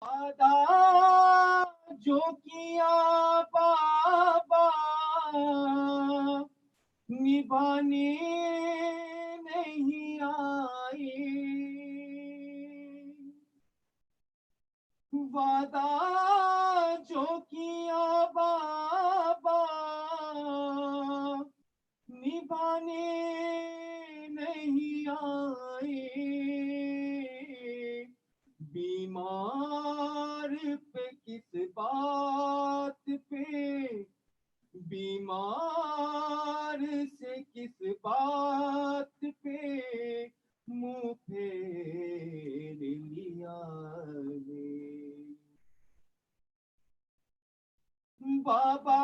वादा जो किया बाबा निभाने नहीं आए, वादा जो किया बाबा निभाने नहीं आए, बीमार पे किस बात पे, बीमार से किस बात पे मुंह फेर लिया है। बाबा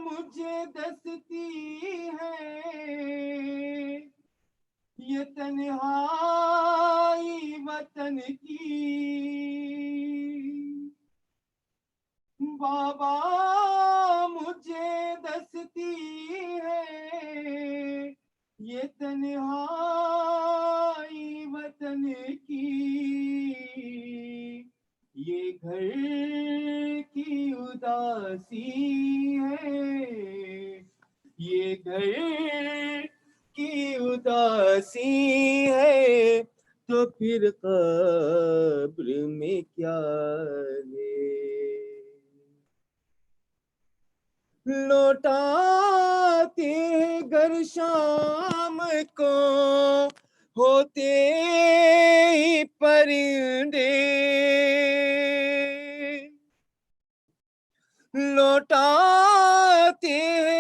मुझे दस्ती है ये तन्हाई वतन की, बाबा मुझे दस्ती है ये तन्हाई वतन की, ये घर की उदासी है, ये घर की उदासी है, तो फिर कब्र में क्या है। लौटाते घर शाम को होते ही परिंदे, लौटाते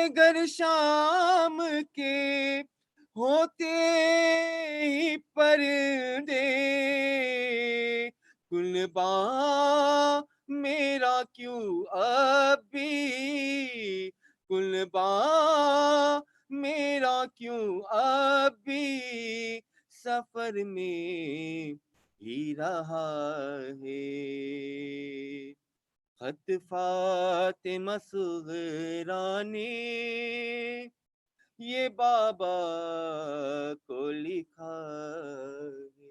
घर शाम के होते ही परिंदे, कुलबा मेरा क्यों अब भी, कुलबा मेरा क्यों अब भी सफर में ही रहा है। खत फातिमा सुगरा ने ये बाबा को लिखा है।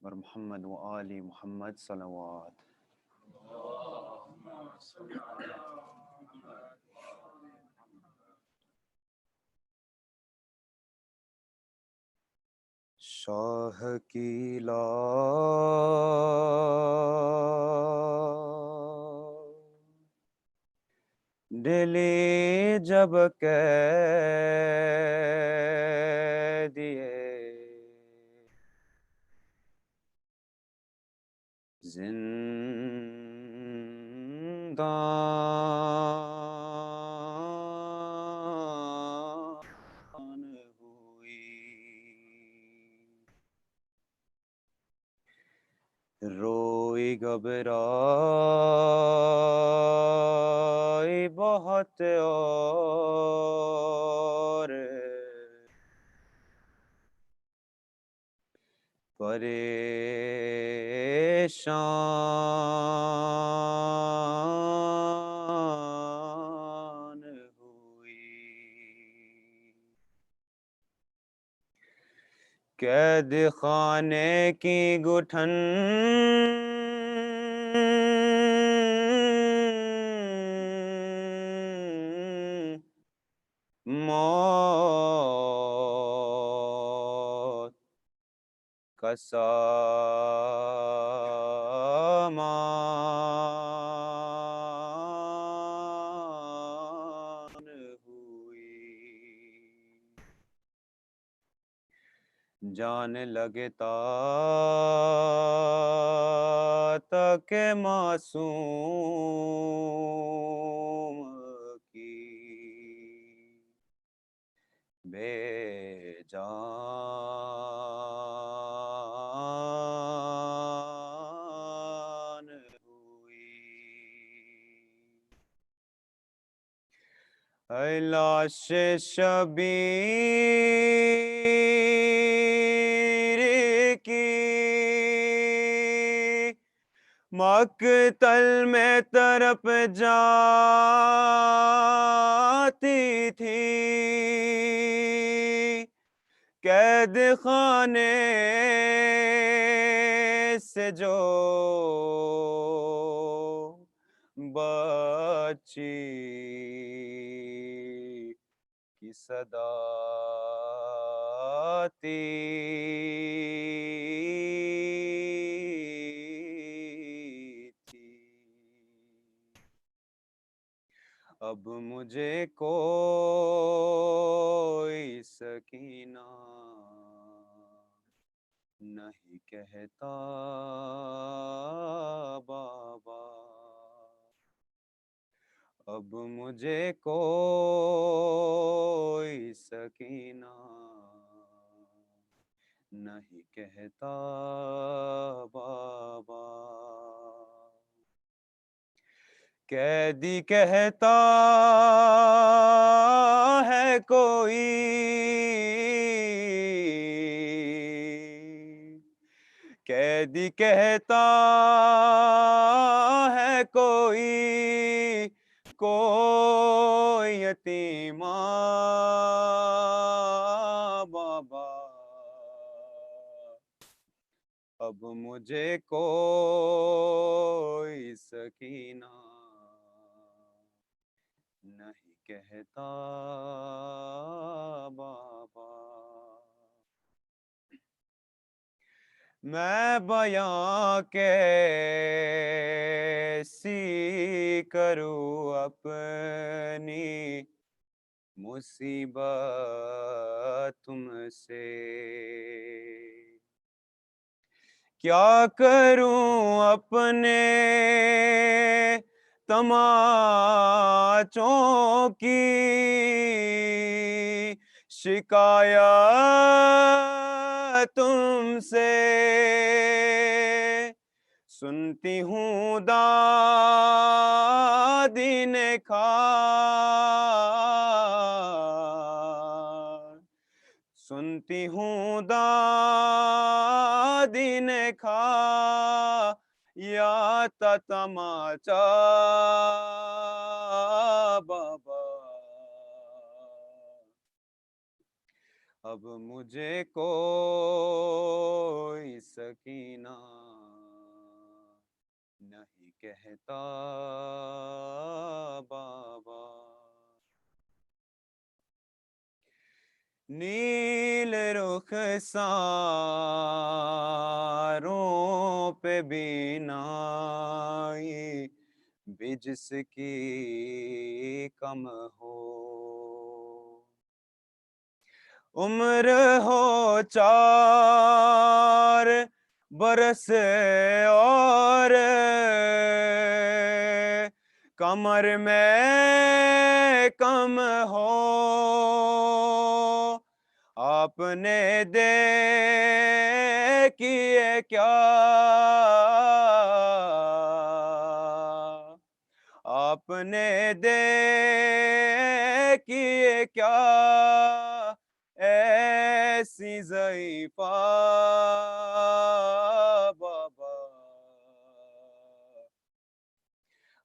बर मोहम्मद व आली मोहम्मद सलवात। शाह की दिली जब कह दिए जिंदान हुई, रोई घबराई बहुत और परेशान हुई, कैद खाने की घुटन मौत का सामान हुई, जान लगे तक मासूम की बेजान लाश शबीर की मकतल में तरफ जाती थी, कैद खाने से जो बची की सदा थी। अब मुझे कोई सकीना नहीं कहता बाबा, अब मुझे कोई सकीना नहीं कहता बाबा। कैदी कहता है कोई, कैदी कहता है कोई, कोई यतीमा बाबा, अब मुझे कोई सकीना नहीं कहता बाबा। मैं बयां कैसी करूं अपनी मुसीबत तुमसे, क्या करूं अपने तमाचों की शिकायत तुमसे, सुनती हूँ दादी ने खार, सुनती हूँ दादी ने खा या तमाचा बाबा, अब मुझे कोई सकीना नहीं कहता बाबा। नील रुख सारों पे बीनाई भी जिसकी कम हो, उम्र हो 4 बरस और कमर में कम हो, आपने किए क्या, आपने किए क्या ऐसी ज़ईफ़ा बाबा,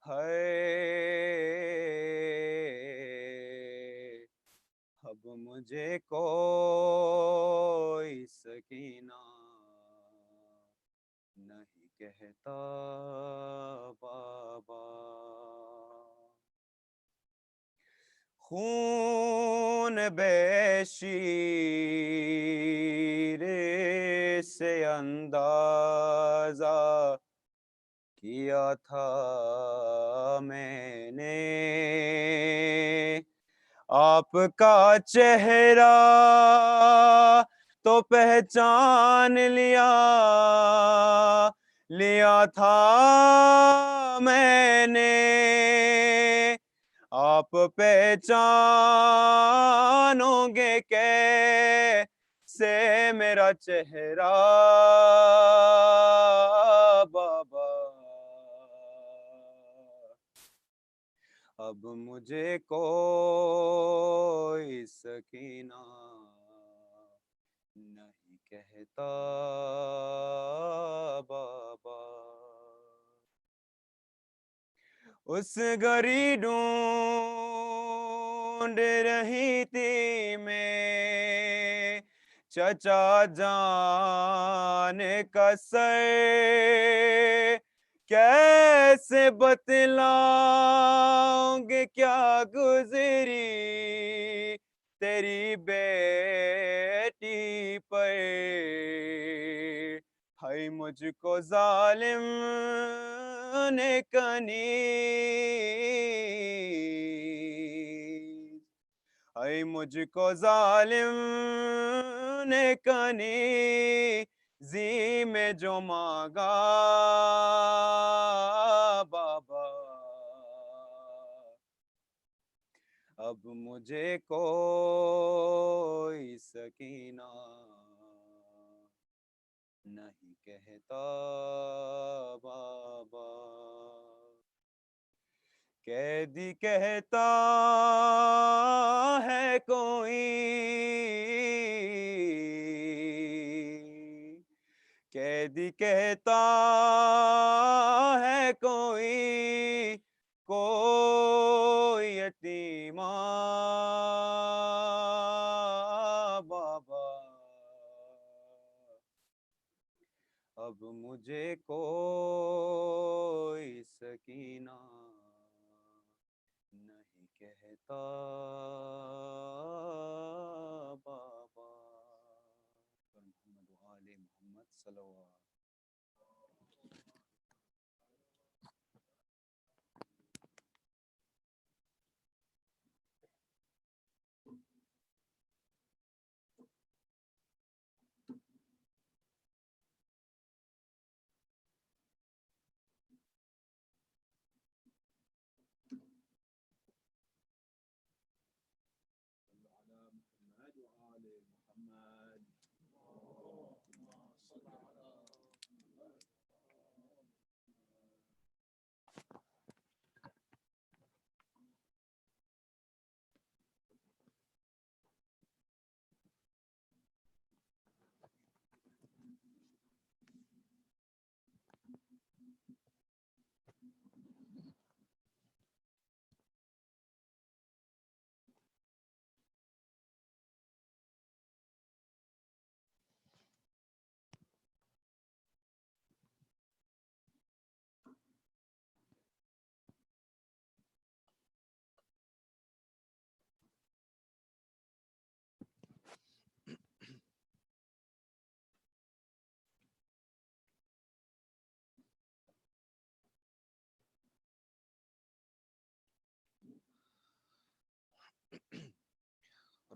है अब मुझे कोई सकीना नहीं कहता बाबा। खून बेशीर से अंदाज़ा किया था मैंने, आपका चेहरा तो पहचान लिया था मैंने, आप पहचानोगे कैसे मेरा चेहरा बाबा, अब मुझे कोई सकीना नहीं कहता बाबा। उस घड़ी ढूंढ रही थी मैं चचा जान का सर, कैसे बतलाऊंगे क्या गुजरी तेरी बेटी पर। हाय मुझको जालिम ने कनीज, हाय मुझको जालिम ने कनीजी में जो मांगा बाबा। अब मुझे कोई सकीना नहीं कहता बाबा। कैदी कहता है कोई, कैदी कहता है कोई, कोई यतीमा बाबा। अब मुझे कोई सकीना नहीं कहता बाबा। मोहम्मद वाले मोहम्मद सल्लल्लाहु।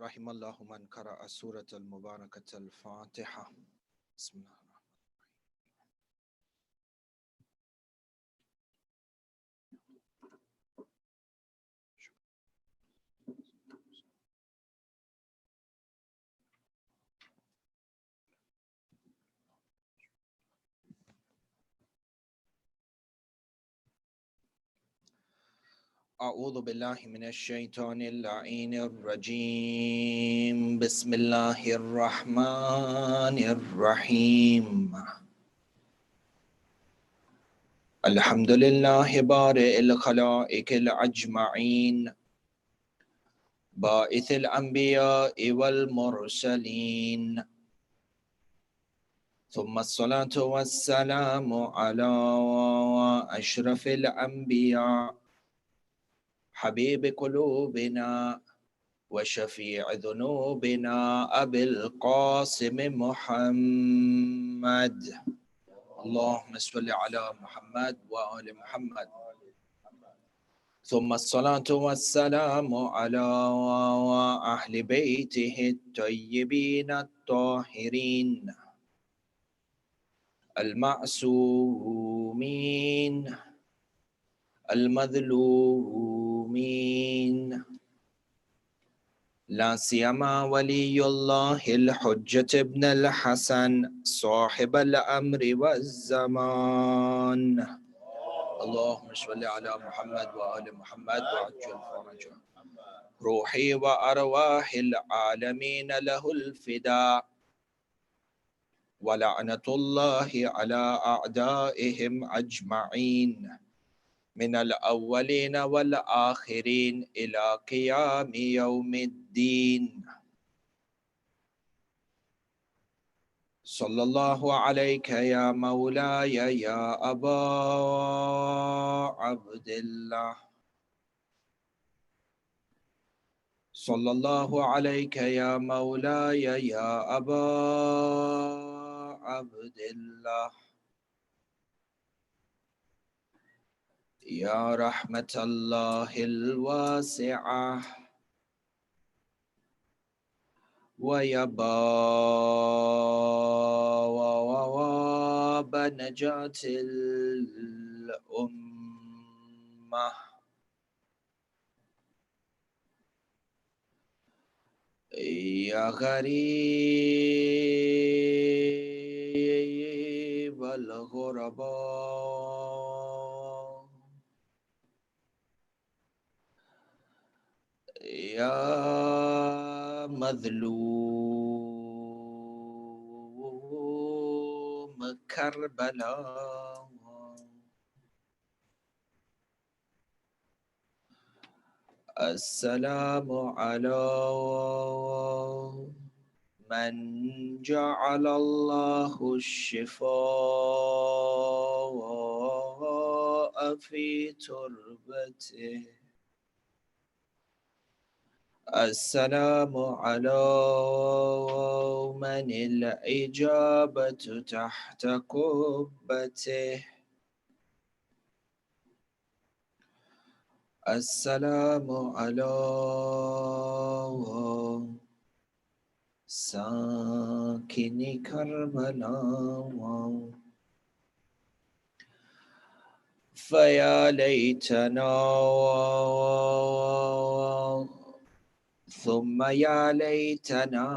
Rahimallahu man qara'a surat al-Mubarakat al-Fatiha. Bismillah. أعوذ بالله من الشيطان اللعين الرجيم. بسم الله الرحمن الرحيم. الحمد لله بارئ الخلائق الأجمعين، باعث الأنبياء والمرسلين، ثم الصلاة والسلام على أشرف الأنبياء حبيب قلوبنا وشفيع ذنوبنا أبي القاسم محمد. اللهم صل على محمد وآل محمد. ثم الصلاة والسلام على أهل بيته الطيبين الطاهرين المعصومين المظلومين، لا سيما ولي الله الحجة ابن الحسن صاحب الأمر والزمان. اللهم صل على محمد وآل محمد وعجل فرجه. روحي وأرواح العالمين له الفداء، ولعنة الله على أعدائهم أجمعين من الأولين والآخرين إلى قيام يوم الدين. صلى الله عليك يا مولاي يا أبا عبد الله، صلى الله عليك يا مولاي يا أبا عبد الله، يا رحمة الله الواسعة ويا باب نجاة الأمة، يا غريب الغرباء، يا مظلوم كربلاء، السلام على من جعل الله الشفاء في تربته، السلام على من الإجابة تحت قبته، السلام على ساكن كربلاء. فيا ليتنا ثم يا ليتنا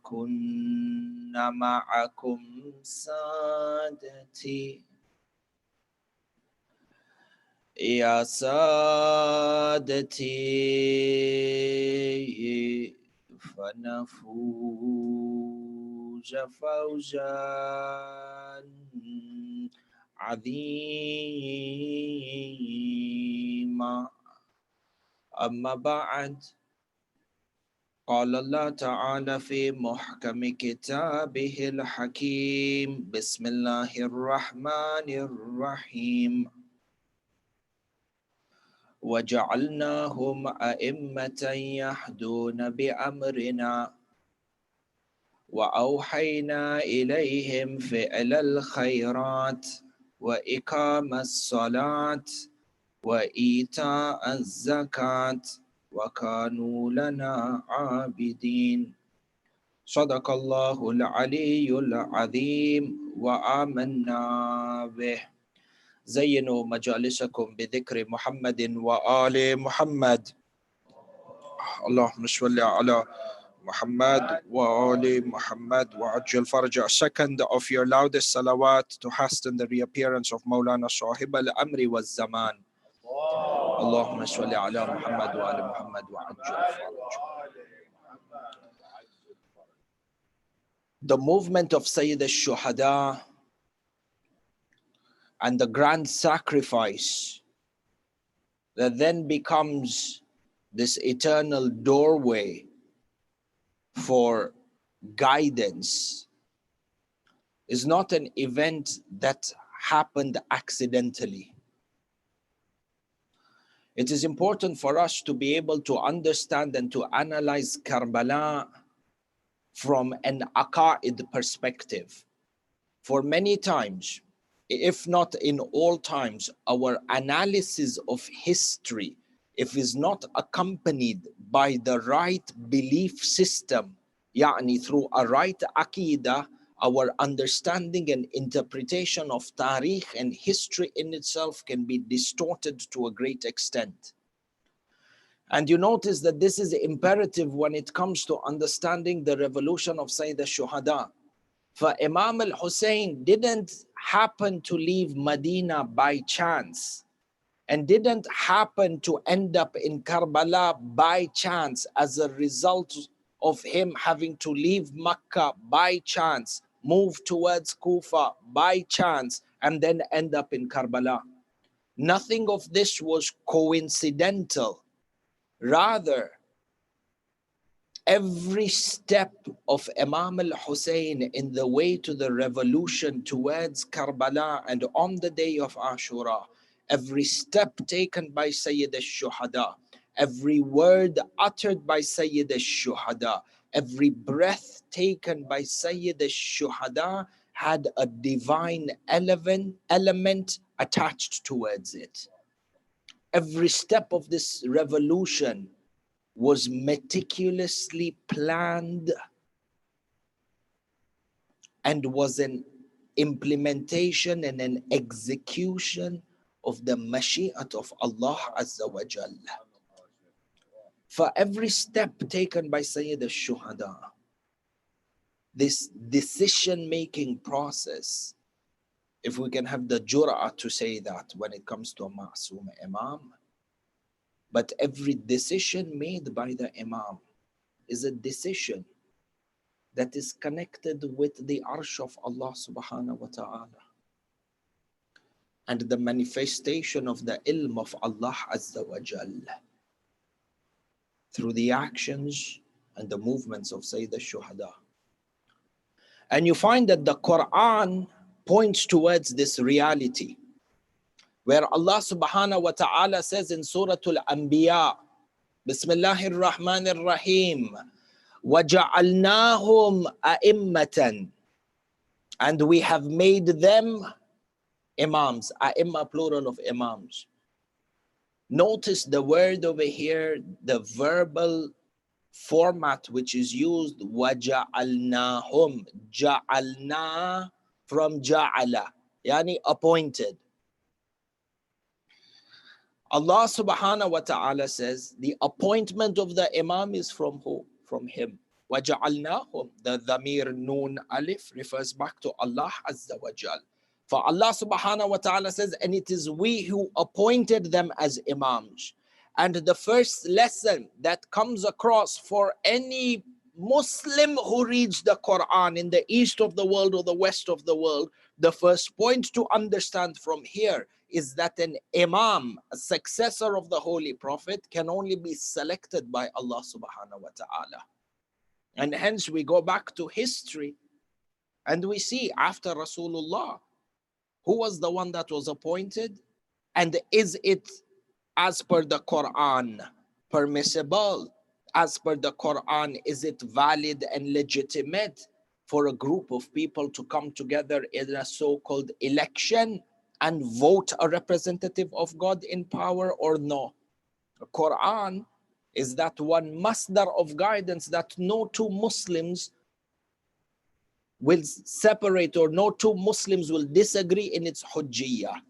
كنا معكم سادتي، يا سادتي، فنفوز فوزا عظيما. أما بعد، قال الله تعالى في محكم كتابه الحكيم: بسم الله الرحمن الرحيم، وجعلناهم أئمة يهدون بأمرنا وأوحينا إليهم فعل الخيرات وإقام الصلاة وإيتاء الزكاة وكانوا لنا عابدين. صدق الله العلي العظيم وآمنا به. زينوا مجالسكم بذكر محمد وآل محمد. اللهم صل على Muhammad wa ali Muhammad wa ajil farja. A second of your loudest salawat to hasten the reappearance of Maulana Sahib al-Amri wa Zaman. Allahumma salli ala Muhammad wa ali Muhammad wa ajil farja. The movement of Sayyid al-Shuhada and the grand sacrifice that then becomes this eternal doorway for guidance is not an event that happened accidentally. It is important for us to be able to understand and to analyze Karbala from an aqa'id perspective. For many times, if not in all times, our analysis of history, if is not accompanied by the right belief system, يعني through a right aqidah, our understanding and interpretation of tariq and history in itself can be distorted to a great extent. And you notice that this is imperative when it comes to understanding the revolution of Sayyid al-Shuhada. For Imam al-Hussein didn't happen to leave Medina by chance and didn't happen to end up in Karbala by chance as a result of him having to leave Mecca by chance, move towards Kufa by chance, and then end up in Karbala. Nothing of this was coincidental. Rather, every step of Imam al-Hussein in the way to the revolution towards Karbala and on the day of Ashura, every step taken by Sayyid al-Shuhada, every word uttered by Sayyid al-Shuhada, every breath taken by Sayyid al-Shuhada had a divine element attached towards it. Every step of this revolution was meticulously planned and was an implementation and an execution of the Mashi'at of Allah Azza wa Jalla. For every step taken by Sayyid al-Shuhada, this decision-making process, if we can have the jur'ah to say that when it comes to a Ma'soom Imam, but every decision made by the Imam is a decision that is connected with the Arsh of Allah subhanahu wa ta'ala and the manifestation of the ilm of Allah Azza wa Jalla through the actions and the movements of Sayyid al-Shuhada. And you find that the Quran points towards this reality, where Allah subhanahu wa ta'ala says in Surah Al-Anbiya, Bismillahir Rahmanir Rahim, وَجَعَلْنَاهُمْ أَئِمَّةً, and we have made them imams, a'imma plural of imams. Notice the word over here, the verbal format which is used, وَجَعَلْنَاهُمْ, جَعَلْنَا from ja'ala, yani appointed. Allah subhanahu wa ta'ala says the appointment of the imam is from who? From him. وَجَعَلْنَاهُمْ, the dhamir noon alif refers back to Allah Azza wa Jal. For Allah subhanahu wa ta'ala says, and it is we who appointed them as imams. And the first lesson that comes across for any Muslim who reads the Quran in the east of the world or the west of the world, the first point to understand from here is that an imam, a successor of the Holy Prophet, can only be selected by Allah subhanahu wa ta'ala. And hence we go back to history and we see after Rasulullah, who was the one that was appointed? And is it as per the Quran permissible? As per the Quran, is it valid and legitimate for a group of people to come together in a so-called election and vote a representative of God in power or no? The Quran is that one masdar of guidance that no two Muslims will separate or no two Muslims will disagree in its hujjiyah.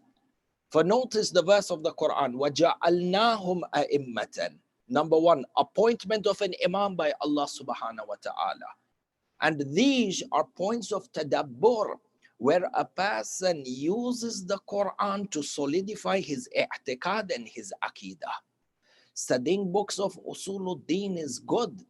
For notice the verse of the Quran, وَجَعَلْنَاهُمْ أَئِمَّةً. Number one, appointment of an imam by Allah subhanahu wa ta'ala. And these are points of tadabbur, where a person uses the Quran to solidify his i'tiqad and his aqidah. Studying books of Usuluddin is good,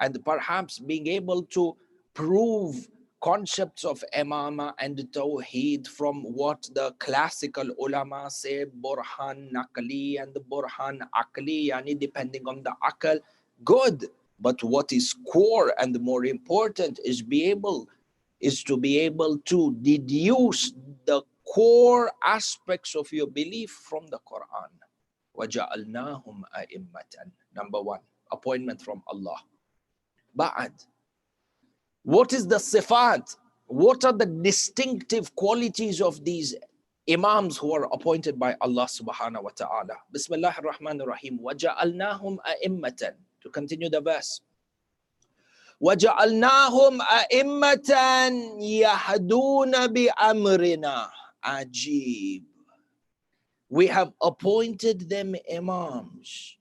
and perhaps being able to prove concepts of imama and tawheed from what the classical ulama say, burhan naqli and burhan aqli, yani depending on the aql, good. But what is core and more important is to be able to deduce the core aspects of your belief from the Quran. وَجَعَلْنَاهُمْ أَئِمَّةً. Number one, appointment from Allah. Ba'ad. What is the sifat? What are the distinctive qualities of these imams who are appointed by Allah subhanahu wa ta'ala? Bismillahir Rahmanir Rahim. وَجَعَلْنَاهُمْ أَئِمَّةً. To continue the verse. وَجَعَلْنَاهُمْ أَئِمَّةً يَهْدُونَ بِأَمْرِنَا. Ajib. We have appointed them imams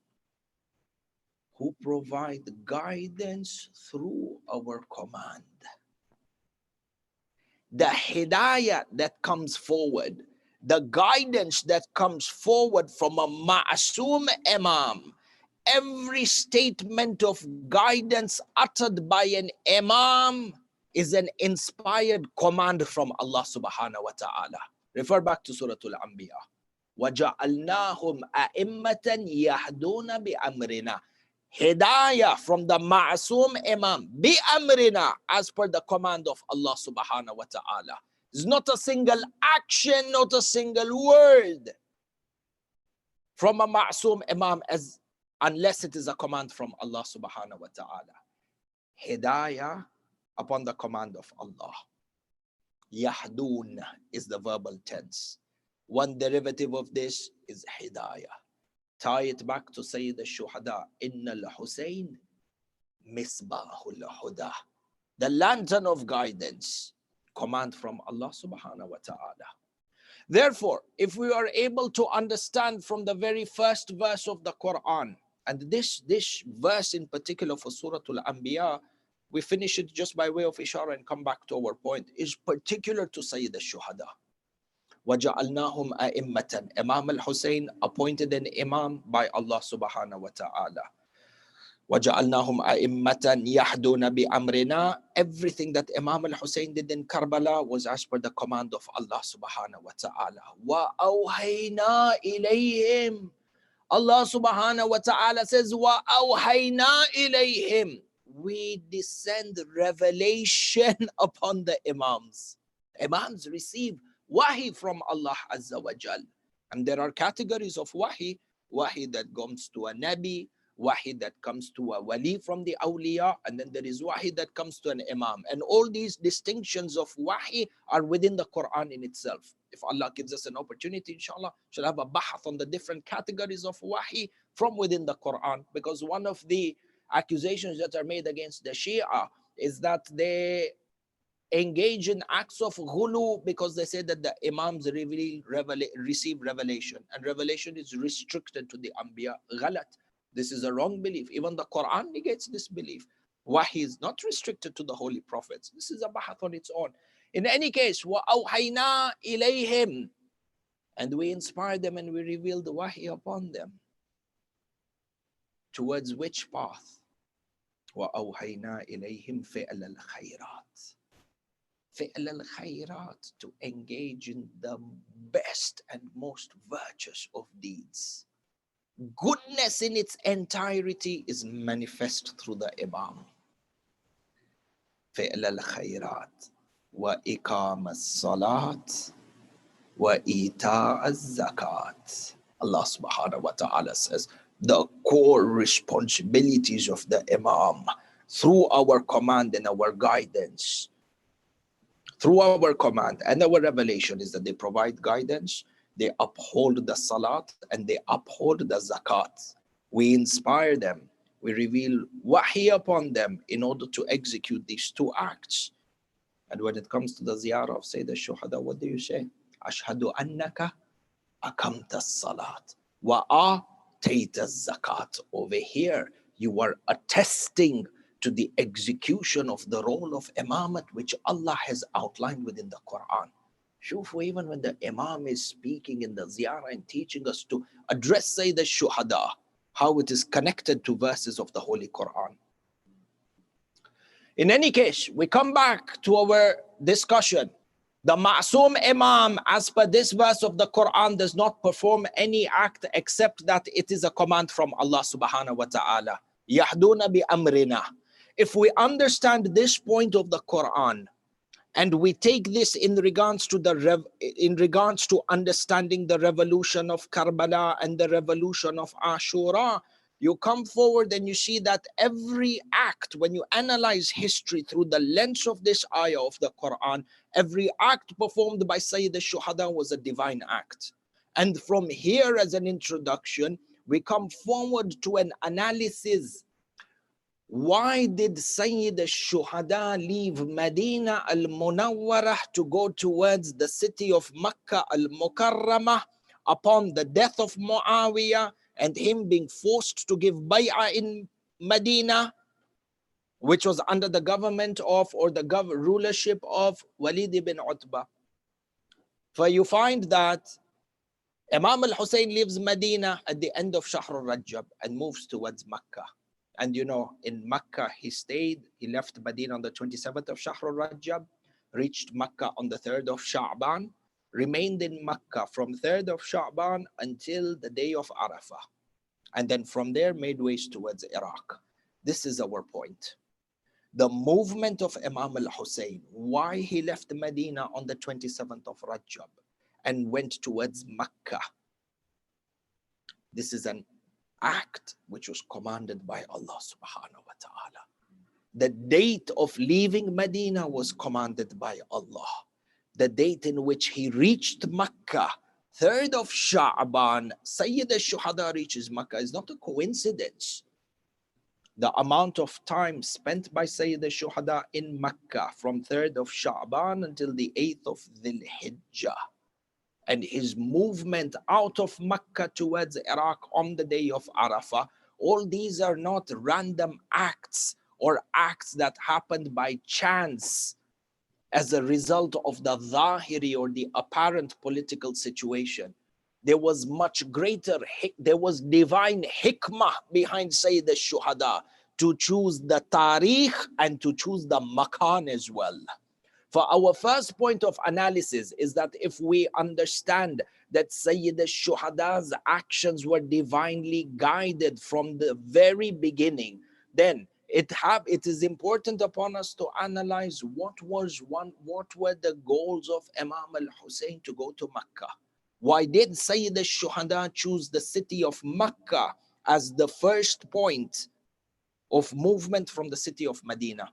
who provide guidance through our command. the hidayah that comes forward, the guidance that comes forward from a ma'asum imam, every statement of guidance uttered by an imam is an inspired command from Allah subhanahu wa ta'ala. Refer back to Surah Al-Anbiya. وَجَعَلْنَاهُمْ أَئِمَّةً يَهْدُونَ بِأَمْرِنَا. Hidayah from the Ma'asum Imam, bi-amrina, as per the command of Allah subhanahu wa ta'ala. It's not a single action, not a single word from a Ma'asum Imam unless it is a command from Allah subhanahu wa ta'ala. Hidayah upon the command of Allah. Yahdun is the verbal tense. One derivative of this is hidayah. Tie it back to Sayyid al-Shuhada. Inna al-Husayn misbahul huda. The lantern of guidance. Command from Allah subhanahu wa ta'ala. Therefore, if we are able to understand from the very first verse of the Quran, and this verse in particular for Surah Al-Anbiya, we finish it just by way of ishara and come back to our point, is particular to Sayyid al-Shuhada. وَجَعَلْنَاهُمْ أَئِمَّةً. Imam al-Husayn appointed an imam by Allah subhanahu wa ta'ala. وَجَعَلْنَاهُمْ أَئِمَّةً يَهْدُونَ بِأَمْرِنَا. Everything that Imam al-Husayn did in Karbala was as per the command of Allah subhanahu wa ta'ala. وَأَوْحَيْنَا إِلَيْهِمْ. Allah subhanahu wa ta'ala says, وَأَوْحَيْنَا إِلَيْهِمْ. We descend revelation upon the imams. Imams receive wahi from Allah Azza wa Jal. And there are categories of wahi. Wahi that comes to a nabi, wahi that comes to a wali from the awliya, and then there is wahi that comes to an imam. And all these distinctions of wahi are within the Quran in itself. If Allah gives us an opportunity, inshallah, shall have a bahath on the different categories of wahi from within the Quran. Because one of the accusations that are made against the Shia is that they engage in acts of ghulu because they say that the imams receive revelation, and revelation is restricted to the anbiya. Ghalat. This is a wrong belief. Even the Quran negates this belief. Wahi is not restricted to the holy prophets. This is a bahath on its own. In any case, وَأَوْحَيْنَا إِلَيْهِمْ. And we inspired them and we revealed the wahi upon them. Towards which path? وَأَوْحَيْنَا إِلَيْهِمْ فِعْلَ الْخَيْرَاتِ. فِعْلَ الْخَيْرَاتِ, to engage in the best and most virtuous of deeds. Goodness in its entirety is manifest through the Imam. فِعْلَ الْخَيْرَاتِ وَإِقَامَ الصَّلَاةِ وَإِيتَاءَ الزَّكَاةِ. Allah subhanahu wa ta'ala says, the core responsibilities of the Imam through our command and our guidance, through our command and our revelation, is that they provide guidance, they uphold the salat, and they uphold the zakat. We inspire them, we reveal wahi upon them in order to execute these two acts. And when it comes to the ziyarah of Sayyid al-Shuhada, what do you say? Ashhadu annaka akamta salat wa atayta zakat. Over here, you are attesting to the execution of the role of Imamate, which Allah has outlined within the Quran. Shufu, even when the Imam is speaking in the ziyarah and teaching us to address Sayyid al-Shuhada, how it is connected to verses of the Holy Quran. In any case, we come back to our discussion. The Ma'asum Imam, as per this verse of the Quran, does not perform any act except that it is a command from Allah subhanahu wa ta'ala. Yahduna bi amrina. If we understand this point of the Quran, and we take this in regards to understanding the revolution of Karbala and the revolution of Ashura, you come forward and you see that every act, when you analyze history through the lens of this ayah of the Quran, every act performed by Sayyid al-Shuhada was a divine act. And from here, as an introduction, we come forward to an analysis. Why did Sayyid al-Shuhada leave Medina al-Munawwarah to go towards the city of Makkah al-Mukarramah upon the death of Muawiyah and him being forced to give bay'ah in Medina? which was under the government of, or the rulership of Walid ibn Utbah. For you find that Imam al-Hussein leaves Medina at the end of Shahr al-Rajab and moves towards Mecca. And you know, in Mecca he stayed, he left Medina on the 27th of Shahr al-Rajab, reached Mecca on the 3rd of Sha'ban, remained in Mecca from 3rd of Sha'ban until the day of Arafah. And then from there made ways towards Iraq. This is our point. The movement of Imam al-Hussein, why he left Medina on the 27th of Rajab and went towards Mecca. This is an act which was commanded by Allah subhanahu wa ta'ala. The date of leaving Medina was commanded by Allah. The date in which he reached Mecca, 3rd of Sha'ban, Sayyid al-Shuhada reaches Mecca, is not a coincidence. The amount of time spent by Sayyid al-Shuhada in Mecca from 3rd of Sha'ban until the 8th of Dhul Hijjah, and his movement out of Mecca towards Iraq on the day of Arafah, all these are not random acts or acts that happened by chance as a result of the zahiri or the apparent political situation. There was much greater, there was divine hikmah behind Sayyid al-Shuhada to choose the tarikh and to choose the makan as well. For our first point of analysis is that if we understand that Sayyid al-Shuhada's actions were divinely guided from the very beginning, then it is important upon us to analyze what were the goals of Imam al-Hussein to go to Mecca. Why did Sayyid al-Shuhada choose the city of Mecca as the first point of movement from the city of Medina?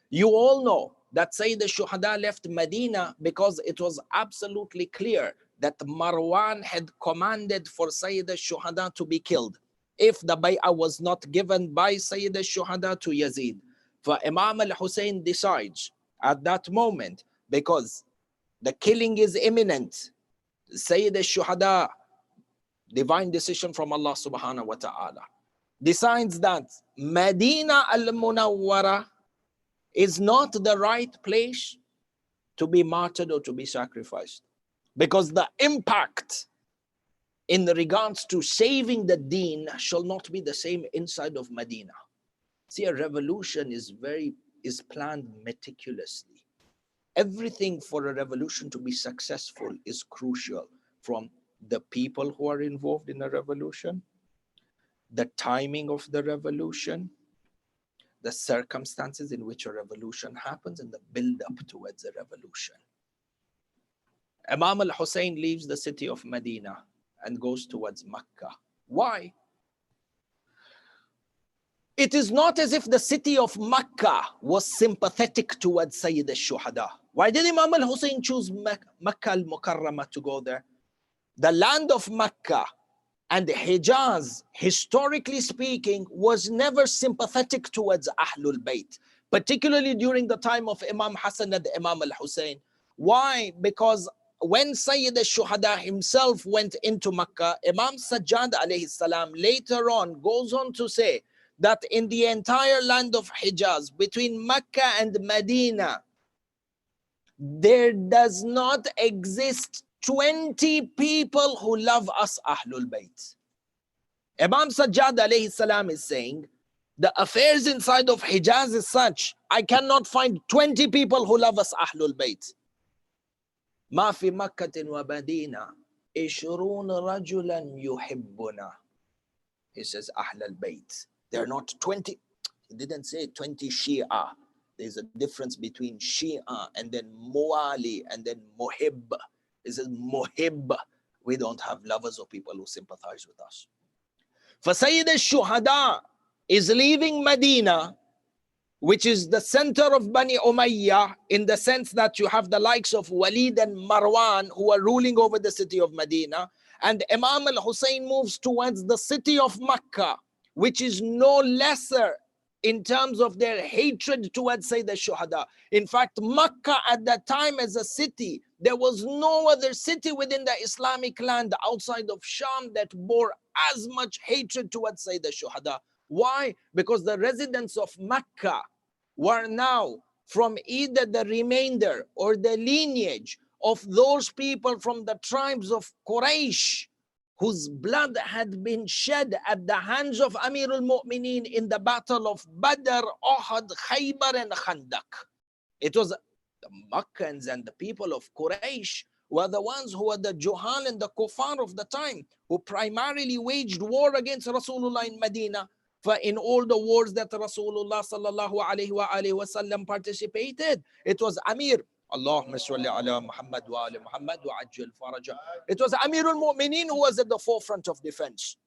You all know that Sayyid al-Shuhada left Medina because it was absolutely clear that Marwan had commanded for Sayyid al-Shuhada to be killed if the bay'ah was not given by Sayyid al-Shuhada to Yazid. For Imam al-Hussein decides at that moment, because the killing is imminent, Sayyid al-Shuhada, divine decision from Allah subhanahu wa ta'ala, decides that Medina al-Munawwara is not the right place to be martyred or to be sacrificed, because the impact in regards to saving the deen shall not be the same inside of Medina. See, a revolution is planned meticulously. Everything for a revolution to be successful is crucial, from the people who are involved in a revolution, the timing of the revolution, the circumstances in which a revolution happens, and the build-up towards a revolution. Imam al-Hussein leaves the city of Medina and goes towards Mecca. Why? It is not as if the city of Mecca was sympathetic towards Sayyid al-Shuhada. Why did Imam al-Hussein choose Mecca al-Mukarramah to go there? The land of Mecca and Hijaz, historically speaking, was never sympathetic towards Ahlul Bayt, particularly during the time of Imam Hassan and Imam al-Hussein. Why? Because when Sayyid al-Shuhada himself went into Mecca, Imam Sajjad alayhi salam later on goes on to say that in the entire land of Hijaz, between Mecca and Medina, there does not exist 20 people who love us Ahlul Bayt. Imam Sajjad alayhi salam is saying, the affairs inside of Hijaz is such, I cannot find 20 people who love us Ahlul Bayt. ما في مكة ومدينة 20 رجلا يحبنا. He says Ahlul Bayt. They're not 20. He didn't say 20 Shia. There's a difference between Shia and then Muwali and then Muhib. He says Muhib. We don't have lovers or people who sympathize with us. For Sayyid al-Shuhada is leaving Medina, which is the center of Bani Umayyah, in the sense that you have the likes of Walid and Marwan who are ruling over the city of Medina, and Imam al-Hussein moves towards the city of Mecca, which is no lesser in terms of their hatred towards Sayyid al-Shuhada. In fact, Mecca at that time as a city, there was no other city within the Islamic land outside of Sham that bore as much hatred towards Sayyid al-Shuhada. Why? Because the residents of Mecca were now from either the remainder or the lineage of those people from the tribes of Quraysh, whose blood had been shed at the hands of Amir al-Mu'mineen in the battle of Badr, Uhud, Khaybar and Khandaq. It was the Makkans and the people of Quraysh were the ones who were the Juhal and the Kuffar of the time, who primarily waged war against Rasulullah in Medina. For in all the wars that Rasulullah sallallahu alayhi wa sallam participated, it was Amir. Allahumma salli ala Muhammad wa ala Muhammad wa ajil faraja. It was Amir al-Mu'mineen who was at the forefront of defense.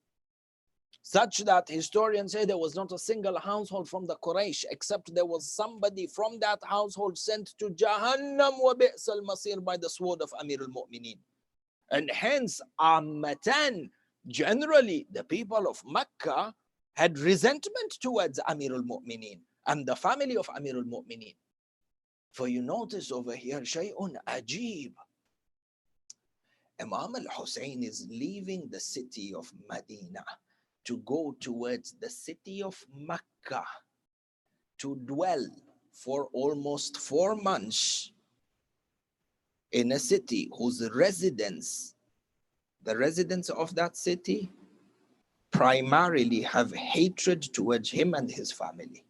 Such that historians say there was not a single household from the Quraysh except there was somebody from that household sent to Jahannam wa bi'sa al-masir by the sword of Amir al-Mu'mineen. And hence, Ammatan, generally the people of Mecca had resentment towards Amir al-Mu'mineen and the family of Amir al-Mu'mineen. For you notice over here, Shay'un Ajib. Imam al-Hussein is leaving the city of Medina to go towards the city of Mecca to dwell for almost 4 months in a city whose residents, the residents of that city, primarily have hatred towards him and his family.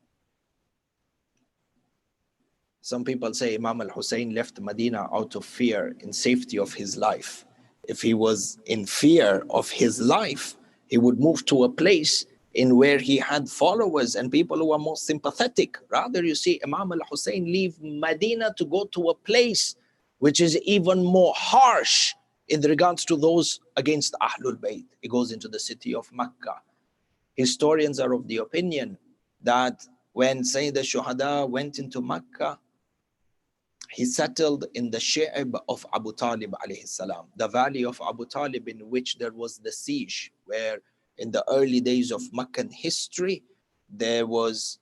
Some people say Imam al-Hussein left Medina out of fear in safety of his life. If he was in fear of his life, he would move to a place in where he had followers and people who were more sympathetic. Rather, you see Imam al-Hussein leave Medina to go to a place which is even more harsh in regards to those against Ahlul Bayt. He goes into the city of Mecca. Historians are of the opinion that when Sayyid al-Shuhada went into Mecca, he settled in the Shi'b of Abu Talib alayhi salam, the valley of Abu Talib in which there was the siege, where in the early days of Meccan history, there was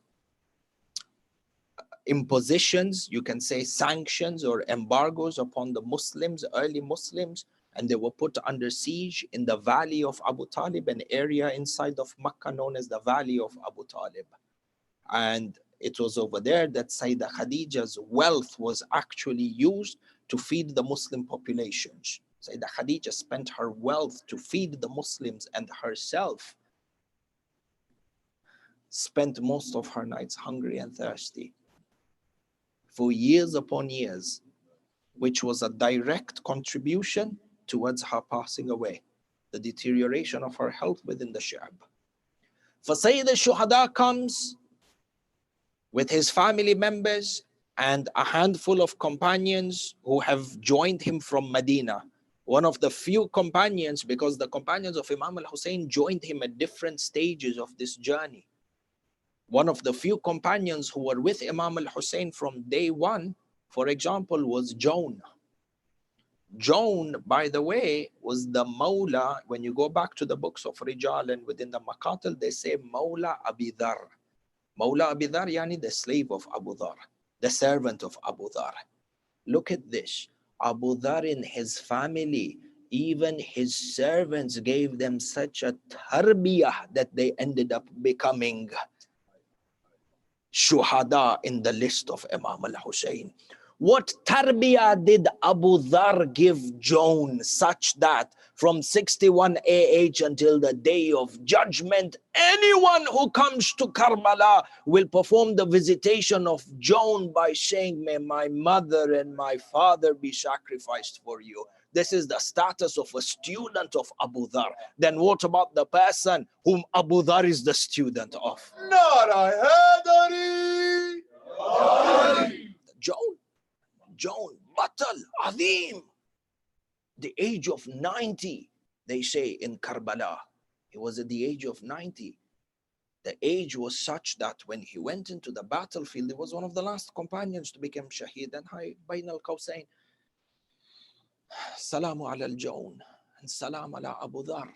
impositions, you can say sanctions or embargoes upon the Muslims, early Muslims, and they were put under siege in the valley of Abu Talib, an area inside of Mecca known as the Valley of Abu Talib. And it was over there that Sayyidah Khadija's wealth was actually used to feed the Muslim populations. Sayyidah Khadija spent her wealth to feed the Muslims, and herself spent most of her nights hungry and thirsty for years upon years, which was a direct contribution towards her passing away, the deterioration of her health within the Shi'ab. For Sayyid al-Shuhada comes with his family members and a handful of companions who have joined him from Medina. One of the few companions, because the companions of Imam al-Hussein joined him at different stages of this journey. One of the few companions who were with Imam al-Hussein from day one, for example, was Joan. Joan, by the way, was the Mawla. When you go back to the books of Rijal and within the Maqatil, they say Mawla Abi Dhar. Mawla Abi Dhar, yani the slave of Abu Dhar, the servant of Abu Dhar. Look at this. Abu Dhar and his family, even his servants gave them such a tarbiyah that they ended up becoming shuhada in the list of Imam al-Hussein. What tarbiyah did Abu Dhar give Joan such that from 61 AH until the day of judgment, anyone who comes to Karbala will perform the visitation of Joan by saying, may my mother and my father be sacrificed for you. This is the status of a student of Abu Dhar. Then what about the person whom Abu Dhar is the student of? Joan, Batal, Azim, the age of 90, they say in Karbala. He was at the age of 90. The age was such that when he went into the battlefield, he was one of the last companions to become Shaheed. And Bain al-Qawsayn, Salamu ala al-Joan and Salam ala Abu Dhar,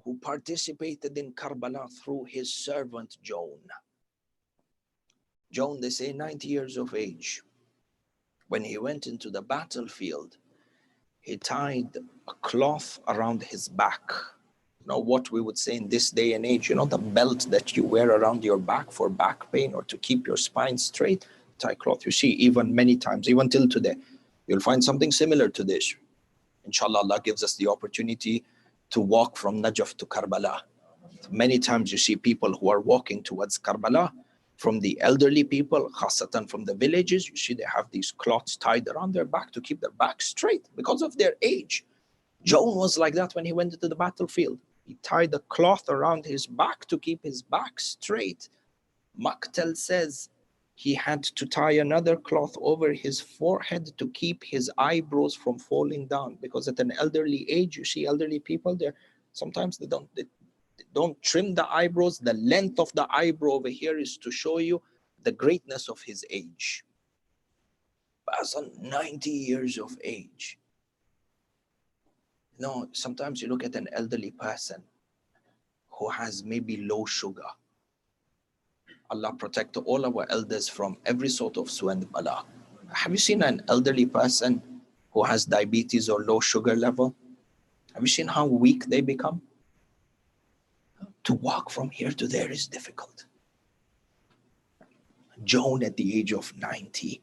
who participated in Karbala through his servant Joan. Joan, they say 90 years of age. When he went into the battlefield, he tied a cloth around his back what we would say in this day and age, the belt that you wear around your back for back pain or to keep your spine straight, tie cloth. You see, even many times, even till today, you'll find something similar to this. Inshallah, Allah gives us the opportunity to walk from Najaf to Karbala. Many times you see people who are walking towards Karbala, from the elderly people, khasatan from the villages, you see they have these cloths tied around their back to keep their back straight because of their age. Joan was like that when he went into the battlefield. He tied a cloth around his back to keep his back straight. Maqtal says he had to tie another cloth over his forehead to keep his eyebrows from falling down, because at an elderly age, you see elderly people, sometimes they don't trim the eyebrows. The length of the eyebrow over here is to show you the greatness of his age. But as on 90 years of age, sometimes you look at an elderly person who has maybe low sugar. Allah protect all our elders from every sort of su and bala. Have you seen an elderly person who has diabetes or low sugar level? Have you seen how weak they become? To walk from here to there is difficult. Joan at the age of 90,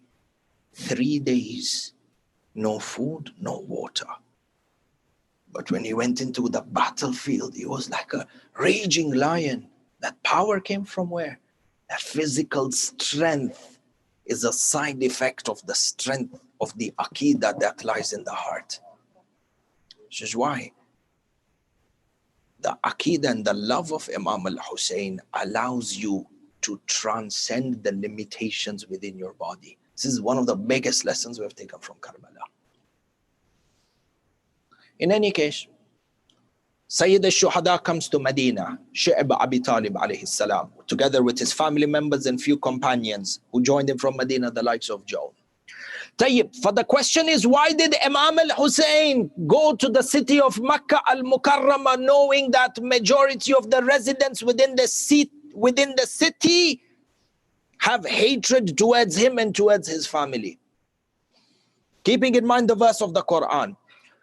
3 days, no food, no water. But when he went into the battlefield, he was like a raging lion. That power came from where? That physical strength is a side effect of the strength of the aqidah that lies in the heart. This is why the aqidah and the love of Imam al-Hussein allows you to transcend the limitations within your body. This is one of the biggest lessons we have taken from Karbala. In any case, Sayyid al-Shuhada comes to Medina, Sheikh Abi Talib alayhi salam, together with his family members and few companions who joined him from Medina, the likes of Joan. Tayyib, for the question is, why did Imam al-Hussein go to the city of Makkah al-Mukarramah knowing that majority of the residents within the city have hatred towards him and towards his family? Keeping in mind the verse of the Quran,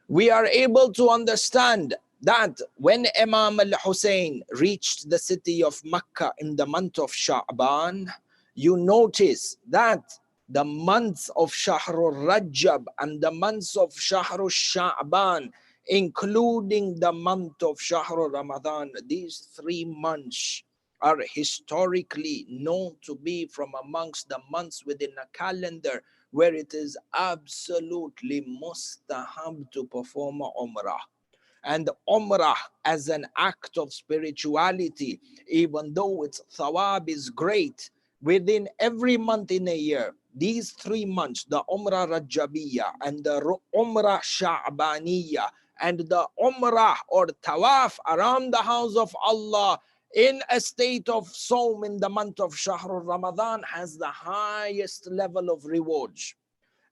we are able to understand that when Imam al-Hussein reached the city of Makkah in the month of Sha'ban, you notice that the months of Shahrul Rajab and the months of Shahrul Sha'ban, including the month of Shahrul Ramadan, these 3 months are historically known to be from amongst the months within a calendar where it is absolutely mustahab to perform Umrah. And Umrah as an act of spirituality, even though its thawab is great, within every month in a year, these 3 months, the Umrah Rajabiyya and the Umrah Sha'baniyya and the Umrah or Tawaf around the house of Allah in a state of Sawm in the month of Shahrul Ramadan has the highest level of rewards.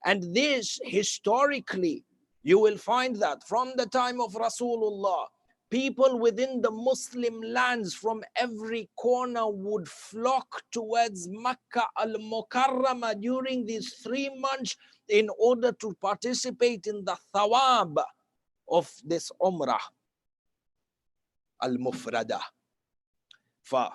And this historically, you will find that from the time of Rasulullah, people within the Muslim lands from every corner would flock towards Makkah al-Mukarramah during these 3 months in order to participate in the thawab of this Umrah al-Mufrada. For